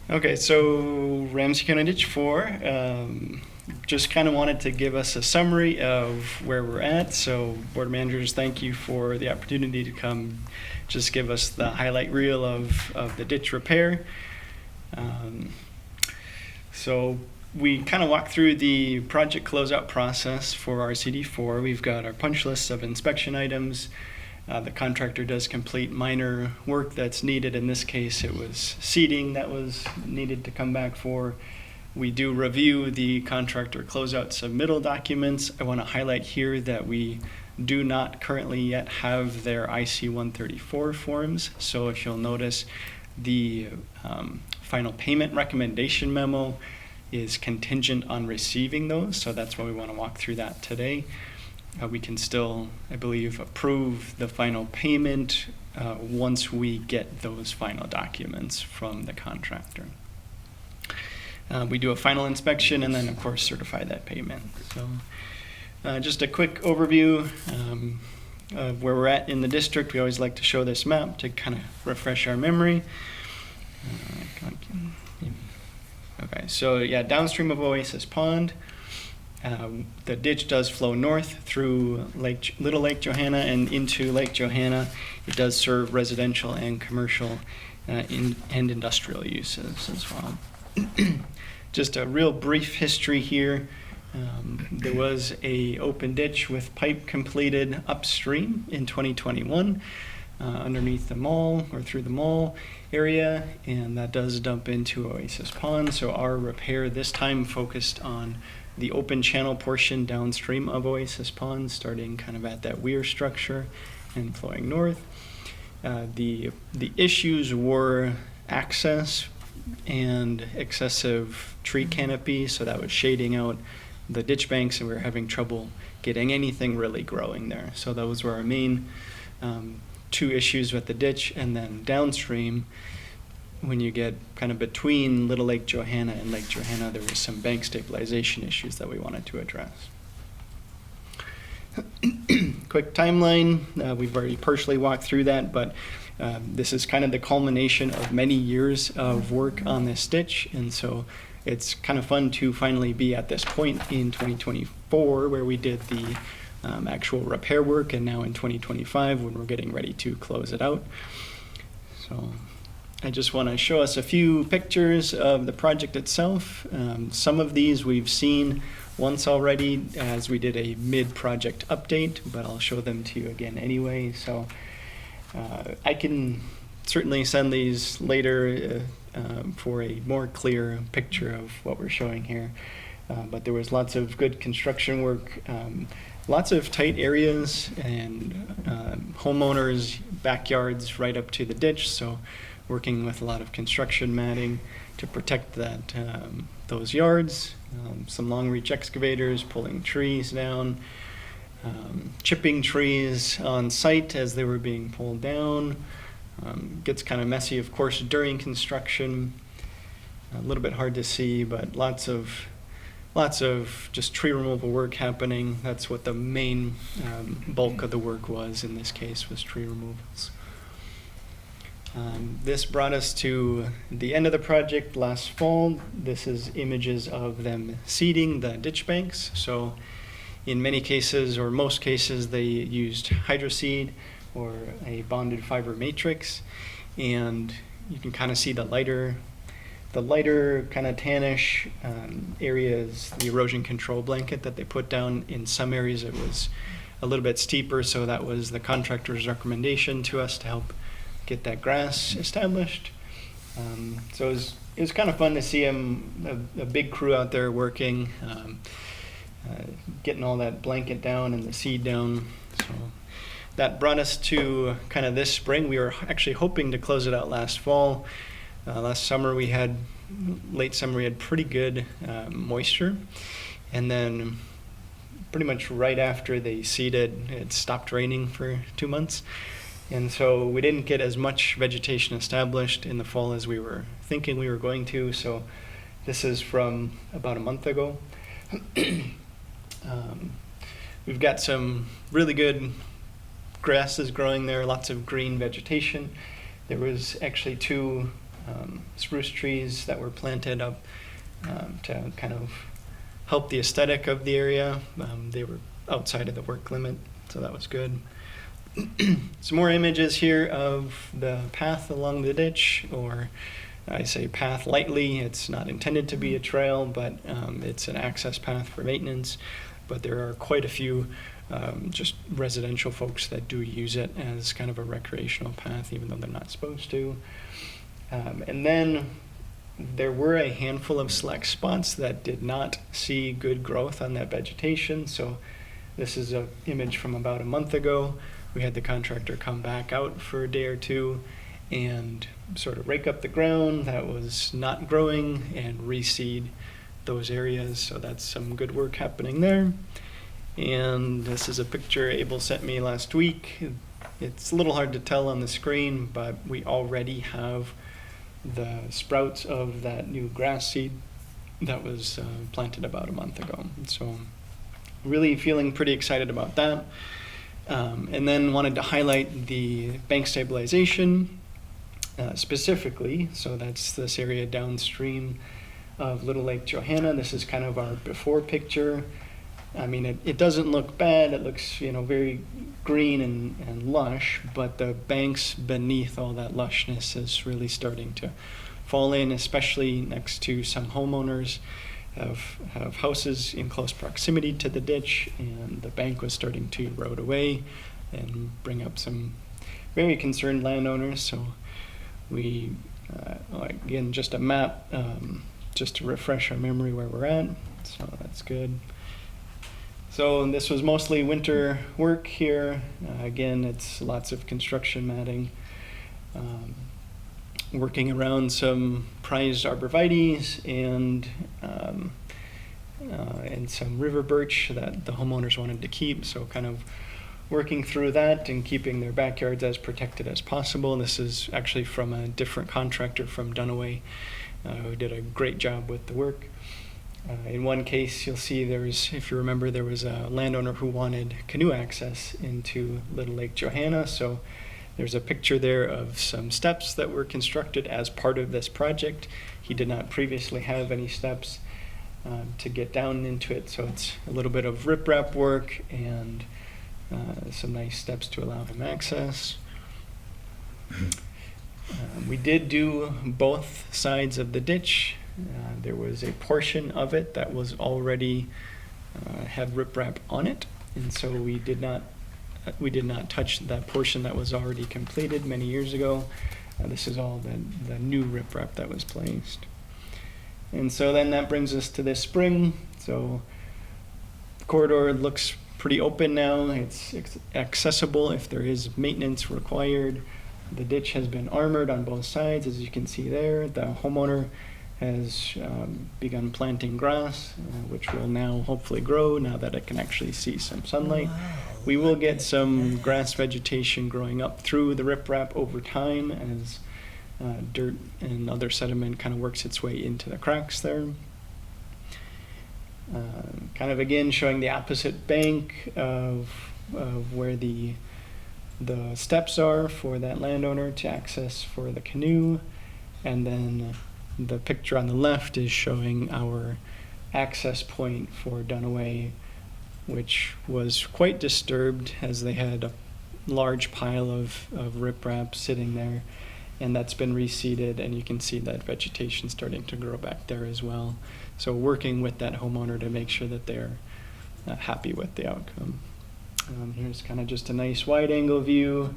Okay, so Ramsey County Ditch 4, just kind of wanted to give us a summary of where we're at. So board managers, thank you for the opportunity to come just give us the highlight reel of the ditch repair. So we kind of walked through the project closeout process for RCD4. We've got our punch list of inspection items. The contractor does complete minor work that's needed. In this case, it was seeding that was needed to come back for. We do review the contractor closeout submittal documents. I want to highlight here that we do not currently yet have their IC-134 forms. So if you'll notice, the final payment recommendation memo is contingent on receiving those. So that's why we want to walk through that today. We can still, I believe, approve the final payment once we get those final documents from the contractor. We do a final inspection and then, of course, certify that payment. So just a quick overview of where we're at in the district. We always like to show this map to kind of refresh our memory. Okay, so yeah, downstream of Oasis Pond, the ditch does flow north through Little Lake Johanna and into Lake Johanna. It does serve residential and commercial and industrial uses as well. Just a real brief history here. There was a open ditch with pipe completed upstream in 2021 underneath the mall or through the mall area, and that does dump into Oasis Pond. So our repair this time focused on the open channel portion downstream of Oasis Pond, starting kind of at that weir structure and flowing north. The issues were access and excessive tree canopy, so that was shading out the ditch banks, and we were having trouble getting anything really growing there. So those were our main 2 issues with the ditch. And then downstream, when you get kind of between Little Lake Johanna and Lake Johanna, there was some bank stabilization issues that we wanted to address. Quick timeline, we've already partially walked through that, but this is kind of the culmination of many years of work on this ditch, and so it's kind of fun to finally be at this point in 2024 where we did the actual repair work, and now in 2025 when we're getting ready to close it out. So I just want to show us a few pictures of the project itself. Some of these we've seen once already as we did a mid-project update, but I'll show them to you again anyway. So I can certainly send these later for a more clear picture of what we're showing here. But there was lots of good construction work, lots of tight areas, and homeowners' backyards right up to the ditch. So working with a lot of construction matting to protect that those yards, some long reach excavators pulling trees down, chipping trees on site as they were being pulled down. Gets kind of messy, of course, during construction. A little bit hard to see, but lots of just tree removal work happening. That's what the main bulk of the work was in this case, was tree removals. This brought us to the end of the project last fall. This is images of them seeding the ditch banks. So in many cases, or most cases, they used hydroseed or a bonded fiber matrix. And you can kind of see the lighter kind of tannish areas, the erosion control blanket that they put down. In some areas it was a little bit steeper, so that was the contractor's recommendation to us to help get that grass established. So it was kind of fun to see a big crew out there working, getting all that blanket down and the seed down. So that brought us to kind of this spring. We were actually hoping to close it out last fall. Last summer late summer we had pretty good moisture, and then pretty much right after they seeded, it stopped raining for 2 months. And so we didn't get as much vegetation established in the fall as we were thinking we were going to. So this is from about a month ago. We've got some really good grasses growing there, lots of green vegetation. There was actually 2 spruce trees that were planted up to kind of help the aesthetic of the area. They were outside of the work limit, so that was good. Some more images here of the path along the ditch, or I say path lightly. It's not intended to be a trail, but it's an access path for maintenance. But there are quite a few just residential folks that do use it as kind of a recreational path, even though they're not supposed to. And then there were a handful of select spots that did not see good growth on that vegetation. So this is an image from about a month ago. We had the contractor come back out for a day or two and sort of rake up the ground that was not growing and reseed those areas. So that's some good work happening there. And this is a picture Abel sent me last week. It's a little hard to tell on the screen, but we already have the sprouts of that new grass seed that was planted about a month ago. So really feeling pretty excited about that. And then wanted to highlight the bank stabilization specifically. So that's this area downstream of Little Lake Johanna. This is kind of our before picture. I mean, it doesn't look bad. It looks, very green and lush, but the banks beneath all that lushness is really starting to fall in, especially next to some homeowners have houses in close proximity to the ditch, and the bank was starting to erode away and bring up some very concerned landowners. So we, again, just a map, just to refresh our memory where we're at. So that's good. So this was mostly winter work here. Again, it's lots of construction matting. Working around some prized arborvitaes and some river birch that the homeowners wanted to keep. So kind of working through that and keeping their backyards as protected as possible. This is actually from a different contractor from Dunaway who did a great job with the work. In one case, you'll see if you remember, there was a landowner who wanted canoe access into Little Lake Johanna. So there's a picture there of some steps that were constructed as part of this project. He did not previously have any steps to get down into it. So it's a little bit of riprap work and some nice steps to allow him access. We did do both sides of the ditch. There was a portion of it that was already had riprap on it, and so we did not touch that portion that was already completed many years ago. This is all the new riprap that was placed. And so then that brings us to this spring. So the corridor looks pretty open now. It's accessible if there is maintenance required. The ditch has been armored on both sides, as you can see there. The homeowner has begun planting grass, which will now hopefully grow now that it can actually see some sunlight. Wow, we will get some grass vegetation growing up through the riprap over time as dirt and other sediment kind of works its way into the cracks there. Kind of again showing the opposite bank of where the steps are for that landowner to access for the canoe, and then the picture on the left is showing our access point for Dunaway, which was quite disturbed as they had a large pile of riprap sitting there, and that's been reseeded, and you can see that vegetation starting to grow back there as well. So working with that homeowner to make sure that they're happy with the outcome. Here's kind of just a nice wide angle view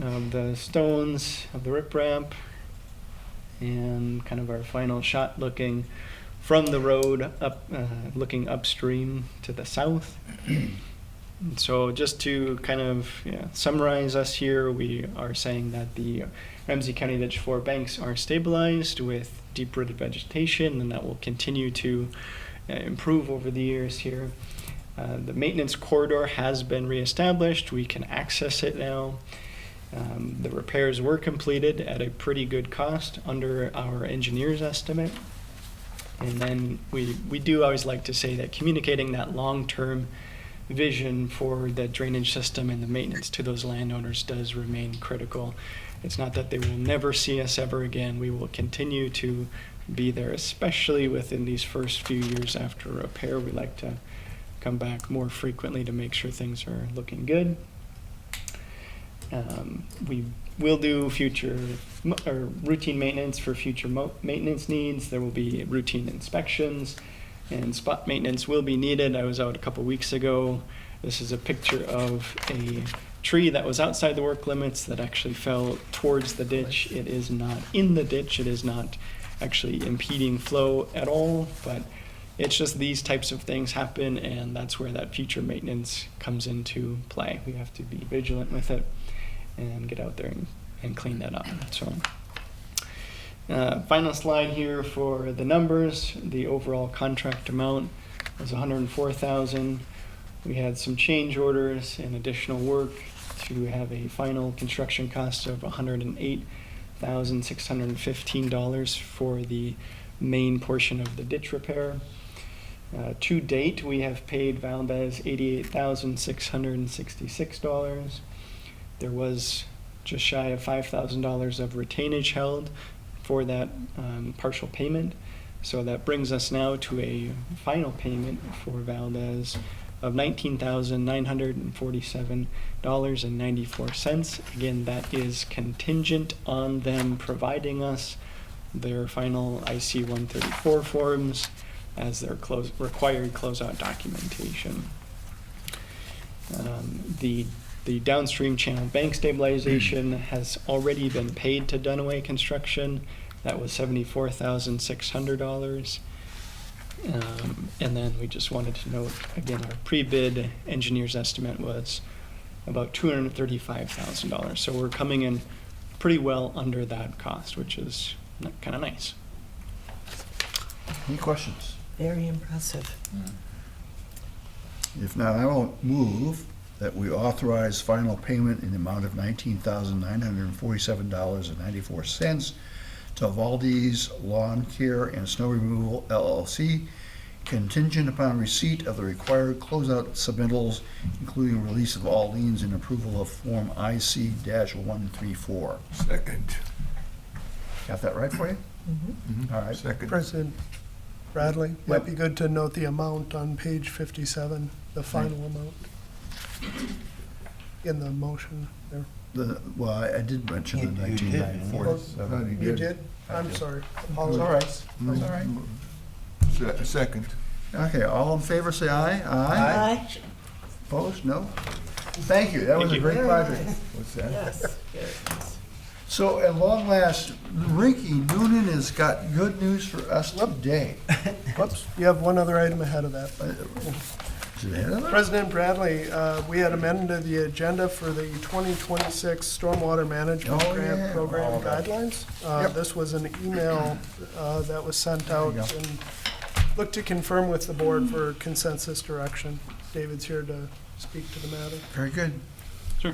of the stones, of the riprap, and kind of our final shot looking from the road up, looking upstream to the south. And so just to kind of summarize us here, we are saying that the Ramsey County Ditch 4 banks are stabilized with deep-rooted vegetation, and that will continue to improve over the years here. The maintenance corridor has been reestablished. We can access it now. The repairs were completed at a pretty good cost under our engineer's estimate. And then we do always like to say that communicating that long-term vision for the drainage system and the maintenance to those landowners does remain critical. It's not that they will never see us ever again. We will continue to be there, especially within these first few years after repair. We like to come back more frequently to make sure things are looking good. We will do future or routine maintenance for future maintenance needs. There will be routine inspections, and spot maintenance will be needed. I was out a couple weeks ago. This is a picture of a tree that was outside the work limits that actually fell towards the ditch. It is not in the ditch. It is not actually impeding flow at all, but it's just these types of things happen, and that's where that future maintenance comes into play. We have to be vigilant with it and get out there and clean that up. So, final slide here for the numbers. The overall contract amount was $104,000. We had some change orders and additional work to have a final construction cost of $108,615 for the main portion of the ditch repair. To date, we have paid Valdez $88,666. There was just shy of $5,000 of retainage held for that partial payment. So that brings us now to a final payment for Valdez of $19,947.94. Again, that is contingent on them providing us their final IC-134 forms as their required closeout documentation. The downstream channel bank stabilization has already been paid to Dunaway Construction. That was $74,600. And then we just wanted to note, again, our pre-bid engineer's estimate was about $235,000. So we're coming in pretty well under that cost, which is kind of nice. Any questions? Very impressive. If not, I will move that we authorize final payment in the amount of $19,947.94 to Valdez Lawn Care and Snow Removal LLC, contingent upon receipt of the required closeout submittals, including release of all liens and approval of Form IC-134. Second. Got that right for you? All right. Second. President Bradley, Yep. might be good to note the amount on page 57, the final amount in the motion there. Well, I did mention the You did. 1947. You did? I'm sorry. It's all right. It's all right. Second. Okay, all in favor, say aye. Aye. Opposed? No? Thank you. That was a great Very project. nice. What's that? Yes, very nice. So at long last, Ricky Noonan has got good news for us today. Whoops, you have one other item ahead of that. Is it ahead of us? President Bradley, we had amended the agenda for the 2026 Stormwater Management Oh, Grant yeah. Program All that. guidelines. Yep. This was an email that was sent out There you go. and looked to confirm with the board for consensus direction. David's here to speak to the matter. Very good. Sure.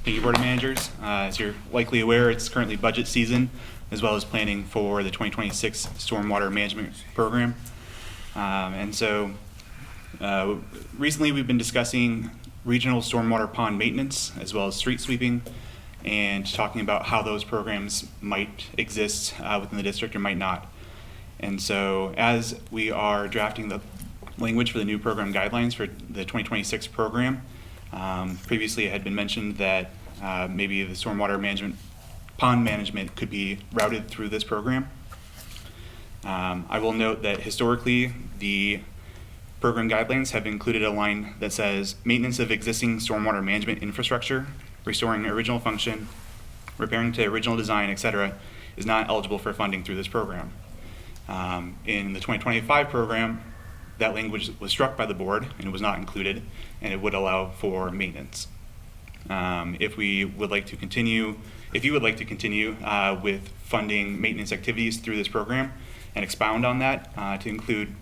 Thank you, Board of Managers. As you're likely aware, it's currently budget season, as well as planning for the 2026 Stormwater Management Program. And so recently we've been discussing regional stormwater pond maintenance, as well as street sweeping, and talking about how those programs might exist within the district or might not. And so as we are drafting the language for the new program guidelines for the 2026 program, previously it had been mentioned that maybe the stormwater management, pond management could be routed through this program. I will note that historically, the Program guidelines have included a line that says, maintenance of existing stormwater management infrastructure, restoring original function, repairing to original design, etc., is not eligible for funding through this program. In the 2025 program, that language was struck by the board and was not included, and it would allow for maintenance. If you would like to continue with funding maintenance activities through this program and expound on that to include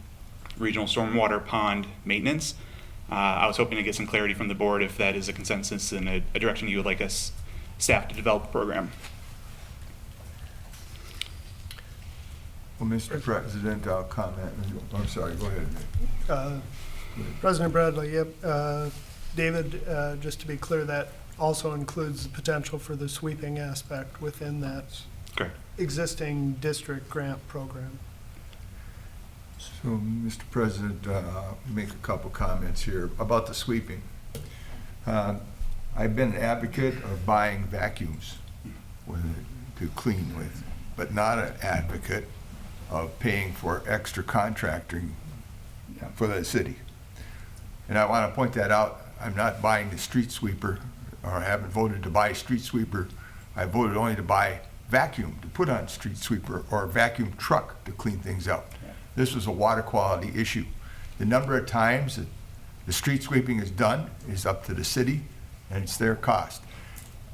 regional stormwater pond maintenance, I was hoping to get some clarity from the board if that is a consensus and a direction you would like us staff to develop a program. Well, Mr. President, I'll comment. I'm sorry, go ahead, Nick. President Bradley, yep. David, just to be clear, that also includes the potential for the sweeping aspect within that Correct. existing district grant program. So, Mr. President, I'll make a couple comments here about the sweeping. I've been an advocate of buying vacuums to clean with, but not an advocate of paying for extra contracting for the city. And I want to point that out. I'm not buying the street sweeper, or I haven't voted to buy street sweeper. I voted only to buy vacuum to put on street sweeper or a vacuum truck to clean things up. This was a water quality issue. The number of times that the street sweeping is done is up to the city, and it's their cost.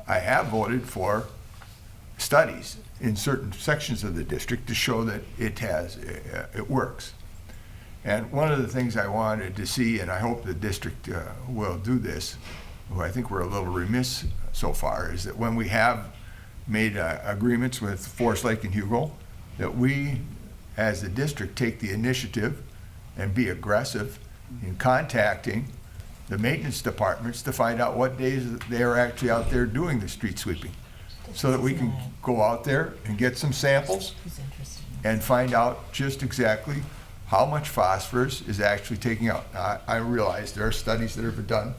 I have voted for studies in certain sections of the district to show that it works. And one of the things I wanted to see, and I hope the district will do this, I think we're a little remiss so far, is that when we have made agreements with Forest Lake and Hugo, that we, as the district, take the initiative and be aggressive in contacting the maintenance departments to find out what days they are actually out there doing the street sweeping, so that we can go out there and get some samples and find out just exactly how much phosphorus is actually taking out. Now, I realize there are studies that have been done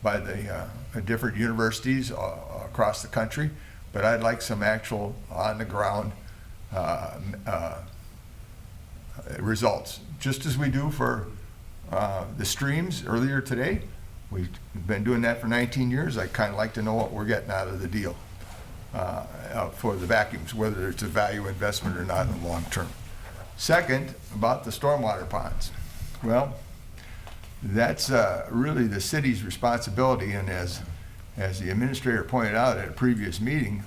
by the different universities across the country, but I'd like some actual on-the-ground results, just as we do for the streams earlier today. We've been doing that for 19 years. I kind of like to know what we're getting out of the deal for the vacuums, whether it's a value investment or not in the long term. Second, about the stormwater ponds. Well, that's really the city's responsibility, and as the administrator pointed out at a previous meeting,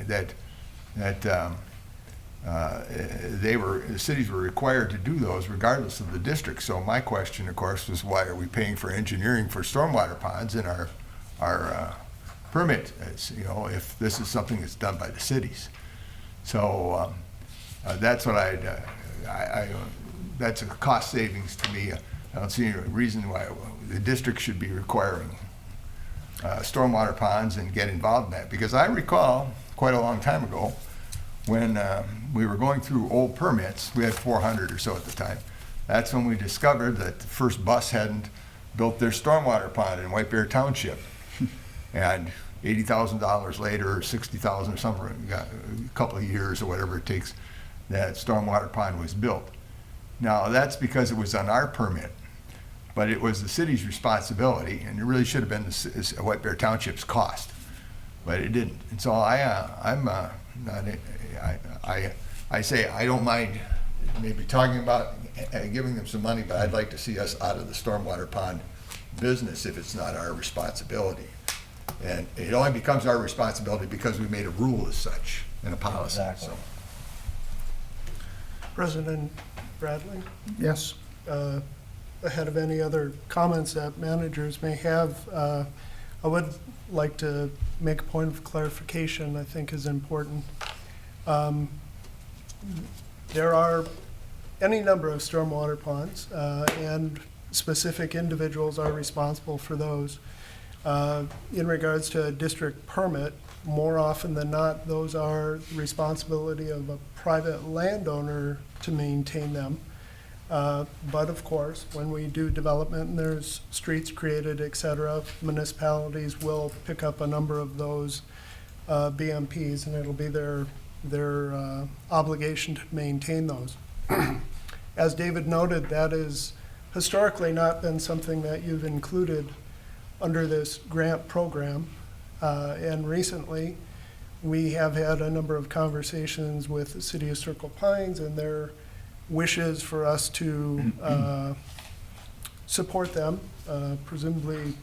the cities were required to do those regardless of the district. So my question, of course, was why are we paying for engineering for stormwater ponds in our permit? If this is something that's done by the cities. So that's what that's a cost savings to me. I don't see any reason why the district should be requiring stormwater ponds and get involved in that. Because I recall quite a long time ago when we were going through old permits, we had 400 or so at the time. That's when we discovered that the first bus hadn't built their stormwater pond in White Bear Township. And $80,000 later, or $60,000 or something, a couple of years or whatever it takes, that stormwater pond was built. Now, that's because it was on our permit, but it was the city's responsibility, and it really should have been the White Bear Township's cost, but it didn't. And so I say I don't mind maybe talking about giving them some money, but I'd like to see us out of the stormwater pond business if it's not our responsibility. And it only becomes our responsibility because we made a rule as such and a policy. Exactly. So. President Bradley, Yes. ahead of any other comments that managers may have, I would like to make a point of clarification I think is important. There are any number of stormwater ponds, and specific individuals are responsible for those. In regards to a district permit, more often than not, those are the responsibility of a private landowner to maintain them. But of course, when we do development and there's streets created, et cetera, municipalities will pick up a number of those BMPs, and it'll be their obligation to maintain those. As David noted, that is historically not been something that you've included under this grant program. And recently, we have had a number of conversations with the city of Circle Pines and their wishes for us to support them, presumably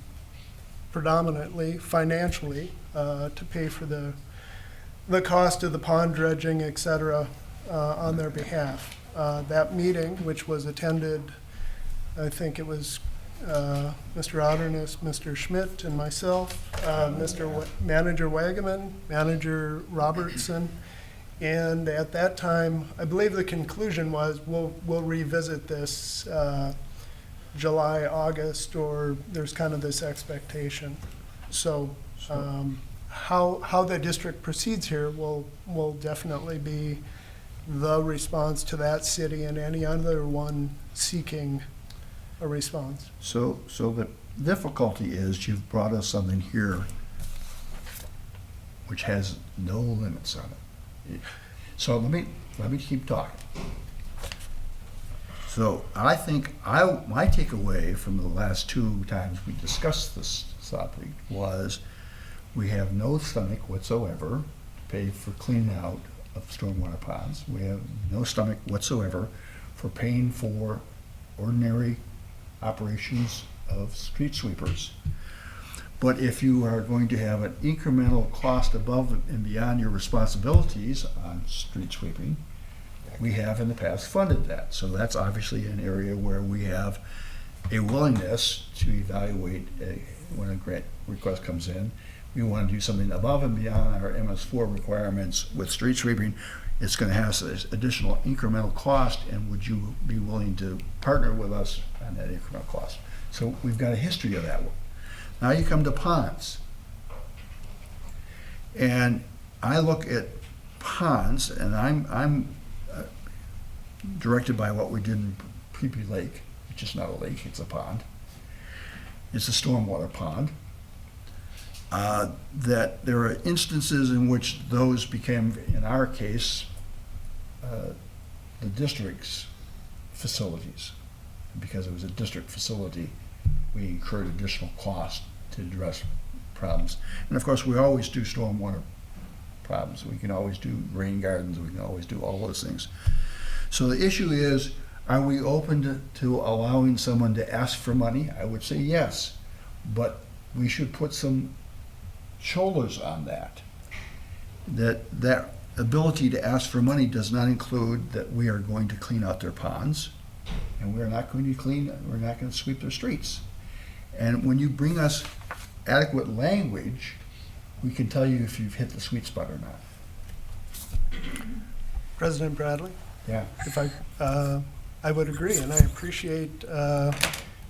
predominantly financially, to pay for the cost of the pond dredging, et cetera, on their behalf. That meeting, which was attended, I think it was Mr. Otterness, Mr. Schmidt, and myself, Manager Wagaman, Manager Robertson, and at that time, I believe the conclusion was we'll revisit this July, August, or there's kind of this expectation. So how the district proceeds here will definitely be the response to that city and any other one seeking a response. So the difficulty is you've brought us something here which has no limits on it. So let me keep talking. So I think my takeaway from the last two times we discussed this topic was we have no stomach whatsoever to pay for cleaning out of stormwater ponds. We have no stomach whatsoever for paying for ordinary operations of street sweepers. But if you are going to have an incremental cost above and beyond your responsibilities on street sweeping, we have in the past funded that. So that's obviously an area where we have a willingness to evaluate when a grant request comes in. We want to do something above and beyond our MS4 requirements with street sweeping. It's going to have this additional incremental cost, and would you be willing to partner with us on that incremental cost? So we've got a history of that one. Now you come to ponds. And I look at ponds, and I'm directed by what we did in Peepee Lake, which is not a lake, it's a pond. It's a stormwater pond. That there are instances in which those became, in our case, the district's facilities. Because it was a district facility, we incurred additional cost to address problems. And of course, we always do stormwater problems. We can always do rain gardens, we can always do all those things. So the issue is, are we open to allowing someone to ask for money? I would say yes, but we should put some shoulders on that. That ability to ask for money does not include that we are going to clean out their ponds, and we're not going to sweep their streets. And when you bring us adequate language, we can tell you if you've hit the sweet spot or not. President Bradley? Yeah. If I would agree, and I appreciate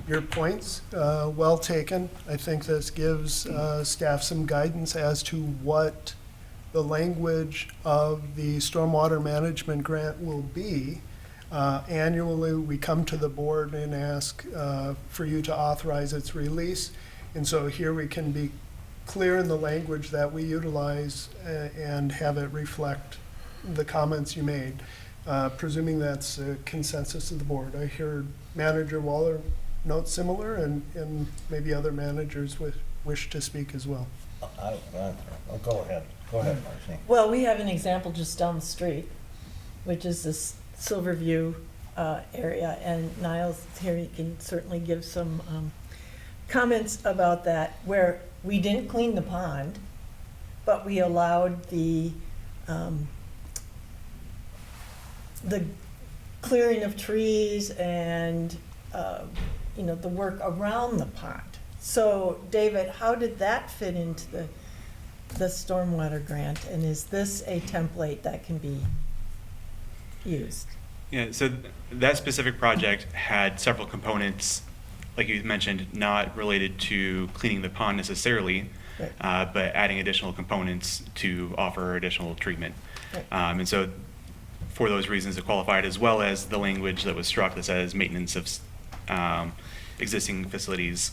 your points, well taken. I think this gives staff some guidance as to what the language of the stormwater management grant will be. Annually, we come to the board and ask for you to authorize its release. And so here we can be clear in the language that we utilize and have it reflect the comments you made. Presuming that's a consensus of the board. I hear Manager Waller note similar, and maybe other managers wish to speak as well. Go ahead. Go ahead, Marcy. Well, we have an example just down the street, which is this Silverview area, and Niles here, he can certainly give some comments about that, where we didn't clean the pond, but we allowed the clearing of trees and the work around the pond. So, David, how did that fit into the stormwater grant, and is this a template that can be used? Yeah, so that specific project had several components, like you mentioned, not related to cleaning the pond necessarily, Right. but adding additional components to offer additional treatment. Right. And so for those reasons it qualified, as well as the language that was struck that says maintenance of existing facilities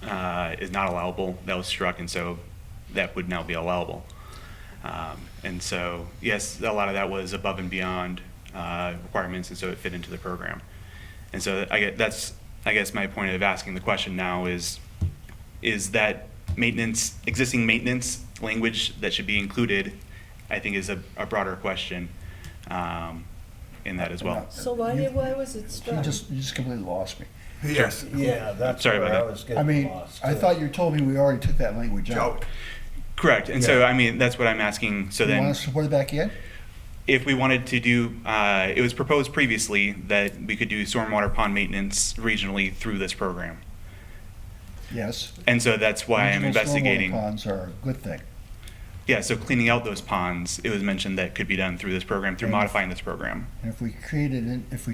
is not allowable. That was struck, and so that would now be allowable. And so, yes, a lot of that was above and beyond requirements, and so it fit into the program. And so I guess my point of asking the question now is that existing maintenance language that should be included, I think is a broader question in that as well. So why was it You struck? just completely lost me. Yes. Yeah, that's Sorry where about I that. was I getting mean, lost. I too. thought you told me we already took that language out. Correct. And so, I mean, that's what I'm asking. So You then, want us to put it back in? if we wanted to do, it was proposed previously that we could do stormwater pond maintenance regionally through this program. Yes. And so that's why I'm Regional stormwater investigating. ponds are a good thing. Yeah, so cleaning out those ponds, it was mentioned that could be done through this program, through modifying this program. And if we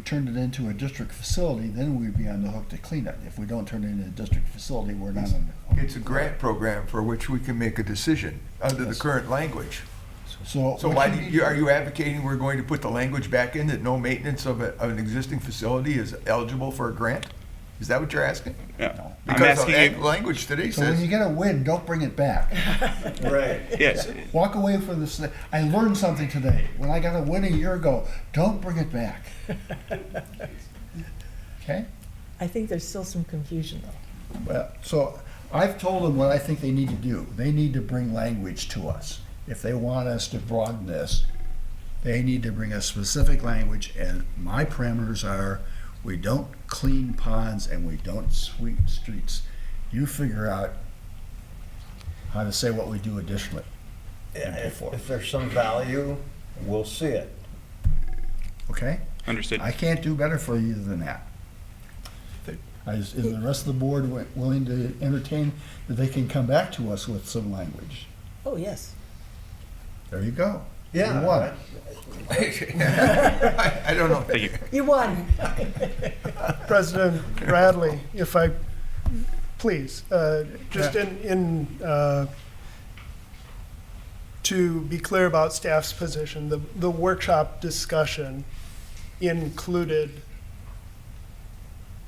turned it into a district facility, then we'd be on the hook to clean it. If we don't turn it into a district facility, we're not on the hook. It's a grant program for which we can make a decision under the Yes. current language. So So why are you advocating we're going to put the language back in that no maintenance of an existing facility is eligible for a grant? Is that what you're asking? Yeah. I'm Because asking the you, language today So when you says, get a win, don't bring it back. Right. yes, Walk away from this. I learned something today. When I got a win a year ago, don't bring it back. Okay? I think there's still some confusion though. Well, so I've told them what I think they need to do. They need to bring language to us. If they want us to broaden this, they need to bring us specific language, and my parameters are, we don't clean ponds and we don't sweep streets. You figure out how to say what we do additionally. Yeah, if there's some value, we'll see it. Okay? understood. I can't do better for you than that. Is the rest of the board willing to entertain that they can come back to us with some language? Oh, yes. There you go. Yeah. You won. I don't know. Thank you. You won. President Bradley, if I, please, just to be clear about staff's position, the workshop discussion included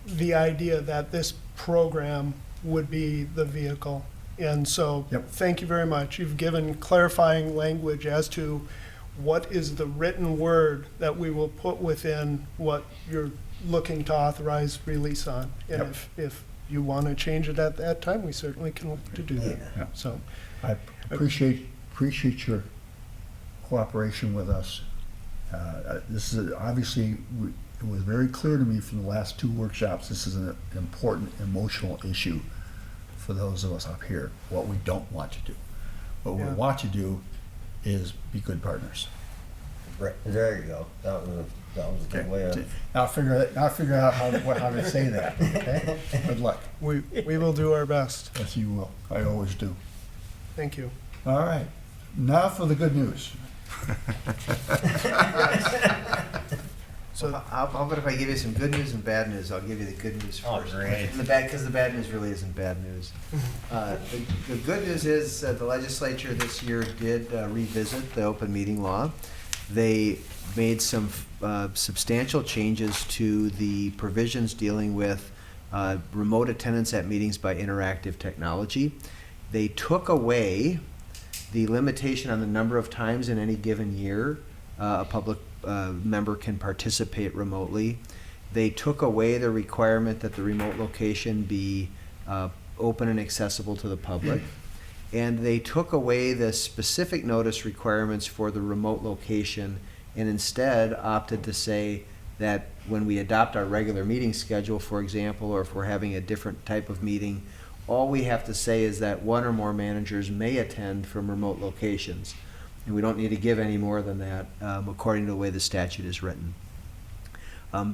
the idea that this program would be the vehicle. And so, Yep. thank you very much. You've given clarifying language as to what is the written word that we will put within what you're looking to authorize release on. And Yep. if you want to change it at that time, we certainly can look to do Yeah. that. So, I appreciate your cooperation with us. This is obviously, it was very clear to me from the last two workshops, this is an important emotional issue for those of us up here, what we don't want to do. What we Yeah. want to do is be good partners. Right, there you go. That was a good way of. Now figure out how to say that, okay? Good luck. we will do our best. Yes, you will. I always do. Thank you. All right. Now for the good news. So, How about if I give you some good news and bad news? I'll give you the good news Oh, first. great. And because the bad news really isn't bad news. The good news is the legislature this year did revisit the open meeting law. They made some substantial changes to the provisions dealing with remote attendance at meetings by interactive technology. They took away the limitation on the number of times in any given year a public member can participate remotely. They took away the requirement that the remote location be open and accessible to the public. And they took away the specific notice requirements for the remote location and instead opted to say that when we adopt our regular meeting schedule, for example, or if we're having a different type of meeting, all we have to say is that one or more managers may attend from remote locations. And we don't need to give any more than that, according to the way the statute is written.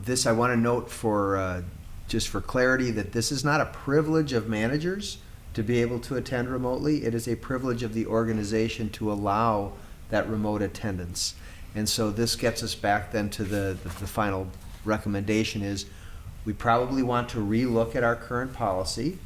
This, I want to note for, just for clarity, that this is not a privilege of managers to be able to attend remotely. It is a privilege of the organization to allow that remote attendance. And so this gets us back then to the final recommendation is we probably want to relook at our current policy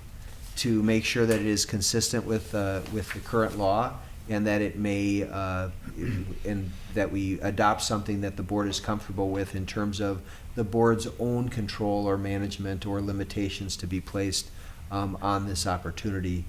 to make sure that it is consistent with the current law and that it may, and that we adopt something that the board is comfortable with in terms of the board's own control or management or limitations to be placed on this opportunity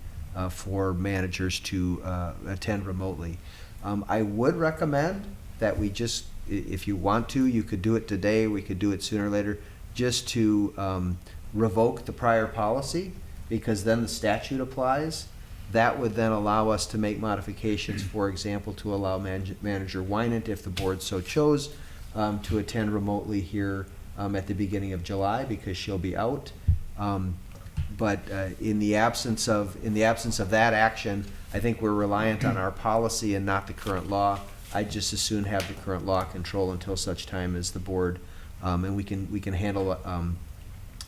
for managers to attend remotely. I would recommend that we just, if you want to, you could do it today, we could do it sooner or later, just to revoke the prior policy, because then the statute applies. That would then allow us to make modifications, for example, to allow Manager Wynant, if the board so chose, to attend remotely here at the beginning of July, because she'll be out. But in the absence of that action, I think we're reliant on our policy and not the current law. I'd just as soon have the current law control until such time as the board, and we can handle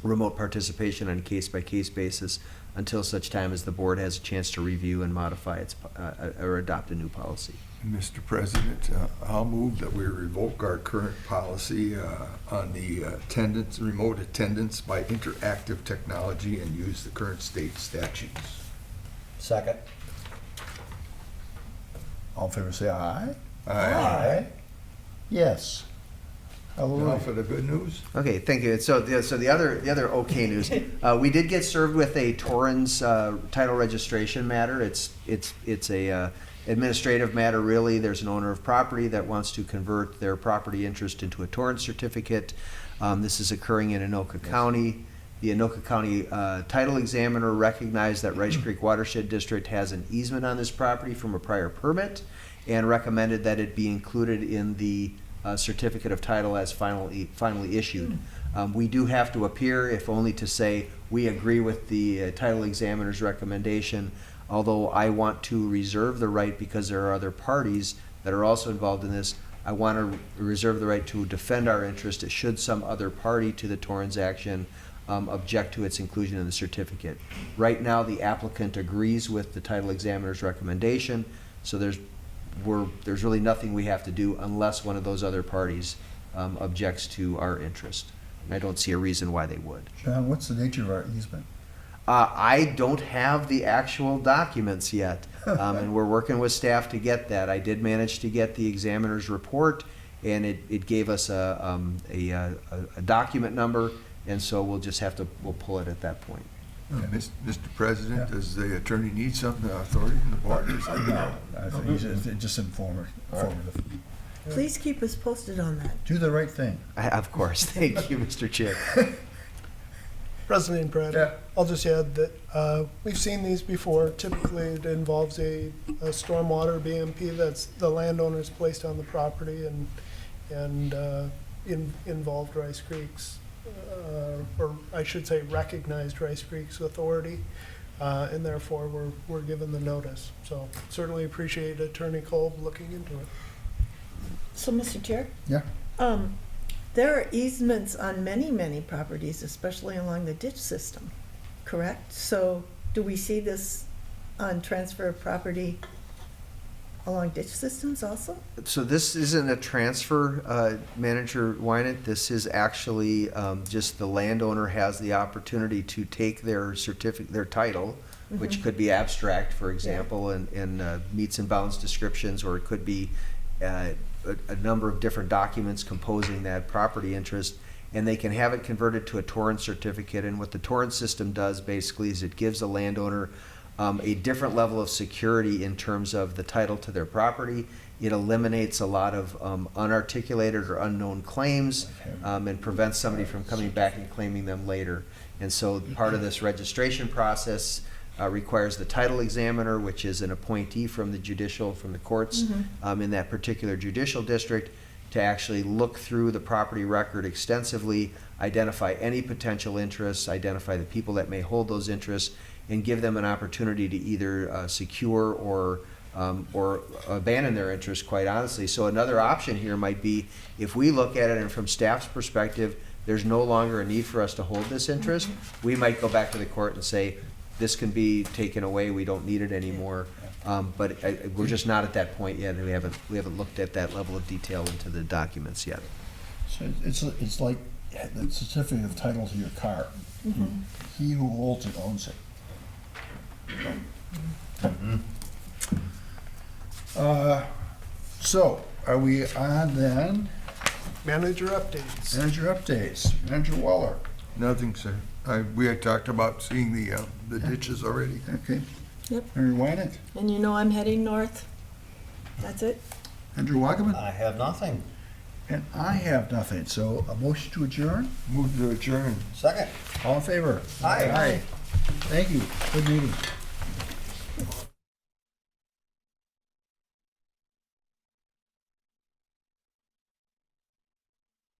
remote participation on a case-by-case basis until such time as the board has a chance to review and modify its or adopt a new policy. Mr. President, I'll move that we revoke our current policy on the remote attendance by interactive technology and use the current state statutes. Second. All in favor, say aye. Aye. Yes. Now Hallelujah. for the good news. Okay, thank you. So the other okay news, we did get served with a Torrens title registration matter. It's a administrative matter, really. There's an owner of property that wants to convert their property interest into a Torrens certificate. This is occurring in Anoka County. The Anoka County title examiner recognized that Rice Creek Watershed District has an easement on this property from a prior permit, and recommended that it be included in the certificate of title as finally issued. We do have to appear, if only to say we agree with the title examiner's recommendation, although I want to reserve the right, because there are other parties that are also involved in this. I want to reserve the right to defend our interest should some other party to the Torrens action object to its inclusion in the certificate. Right now, the applicant agrees with the title examiner's recommendation, so there's really nothing we have to do unless one of those other parties objects to our interest. And I don't see a reason why they would. John, what's the nature of our easement? I don't have the actual documents yet, and we're working with staff to get that. I did manage to get the examiner's report, and it gave us a document number, and so we'll pull it at that point. Mr. President, does the attorney need some authority from the board? No, I think it's just informative. Please keep us posted on that. Do the right thing. Of course. Thank you, Mr. Chair. President Bradley, Yeah. I'll just add that we've seen these before. Typically, it involves a stormwater BMP that's the landowner's placed on the property and involved Rice Creek's, or I should say recognized Rice Creek's authority, and therefore we're given the notice. So certainly appreciate Attorney Kolb looking into it. So, Mr. Chair? Yeah. There are easements on many, many properties, especially along the ditch system, correct? So do we see this on transfer of property along ditch systems also? So this isn't a transfer, Manager Wynant. This is actually just the landowner has the opportunity to take their certificate, their title, which could be abstract, for example, and meets and bounds descriptions, or it could be a number of different documents composing that property interest, and they can have it converted to a Torrens certificate. And what the Torrens system does basically is it gives the landowner a different level of security in terms of the title to their property. It eliminates a lot of unarticulated or unknown claims, and prevents somebody from coming back and claiming them later. And so part of this registration process requires the title examiner, which is an appointee from the courts in that particular judicial district, to actually look through the property record extensively, identify any potential interests, identify the people that may hold those interests, and give them an opportunity to either secure or abandon their interest, quite honestly. So another option here might be, if we look at it and from staff's perspective, there's no longer a need for us to hold this interest, we might go back to the court and say, this can be taken away, we don't need it anymore. But we're just not at that point yet, and we haven't looked at that level of detail into the documents yet. So it's like the certificate of title to your car. He who holds it owns it. So, are we on then? Manager updates. Manager updates. Manager Waller. Nothing, sir. We had talked about seeing the ditches already. Okay. Yep. Manager Wynant. And you know I'm heading north. That's it. Andrew Wagaman. I have nothing. And I have nothing, so a motion to adjourn? Move to adjourn. Second. All in favor? Aye. Thank you. Good meeting.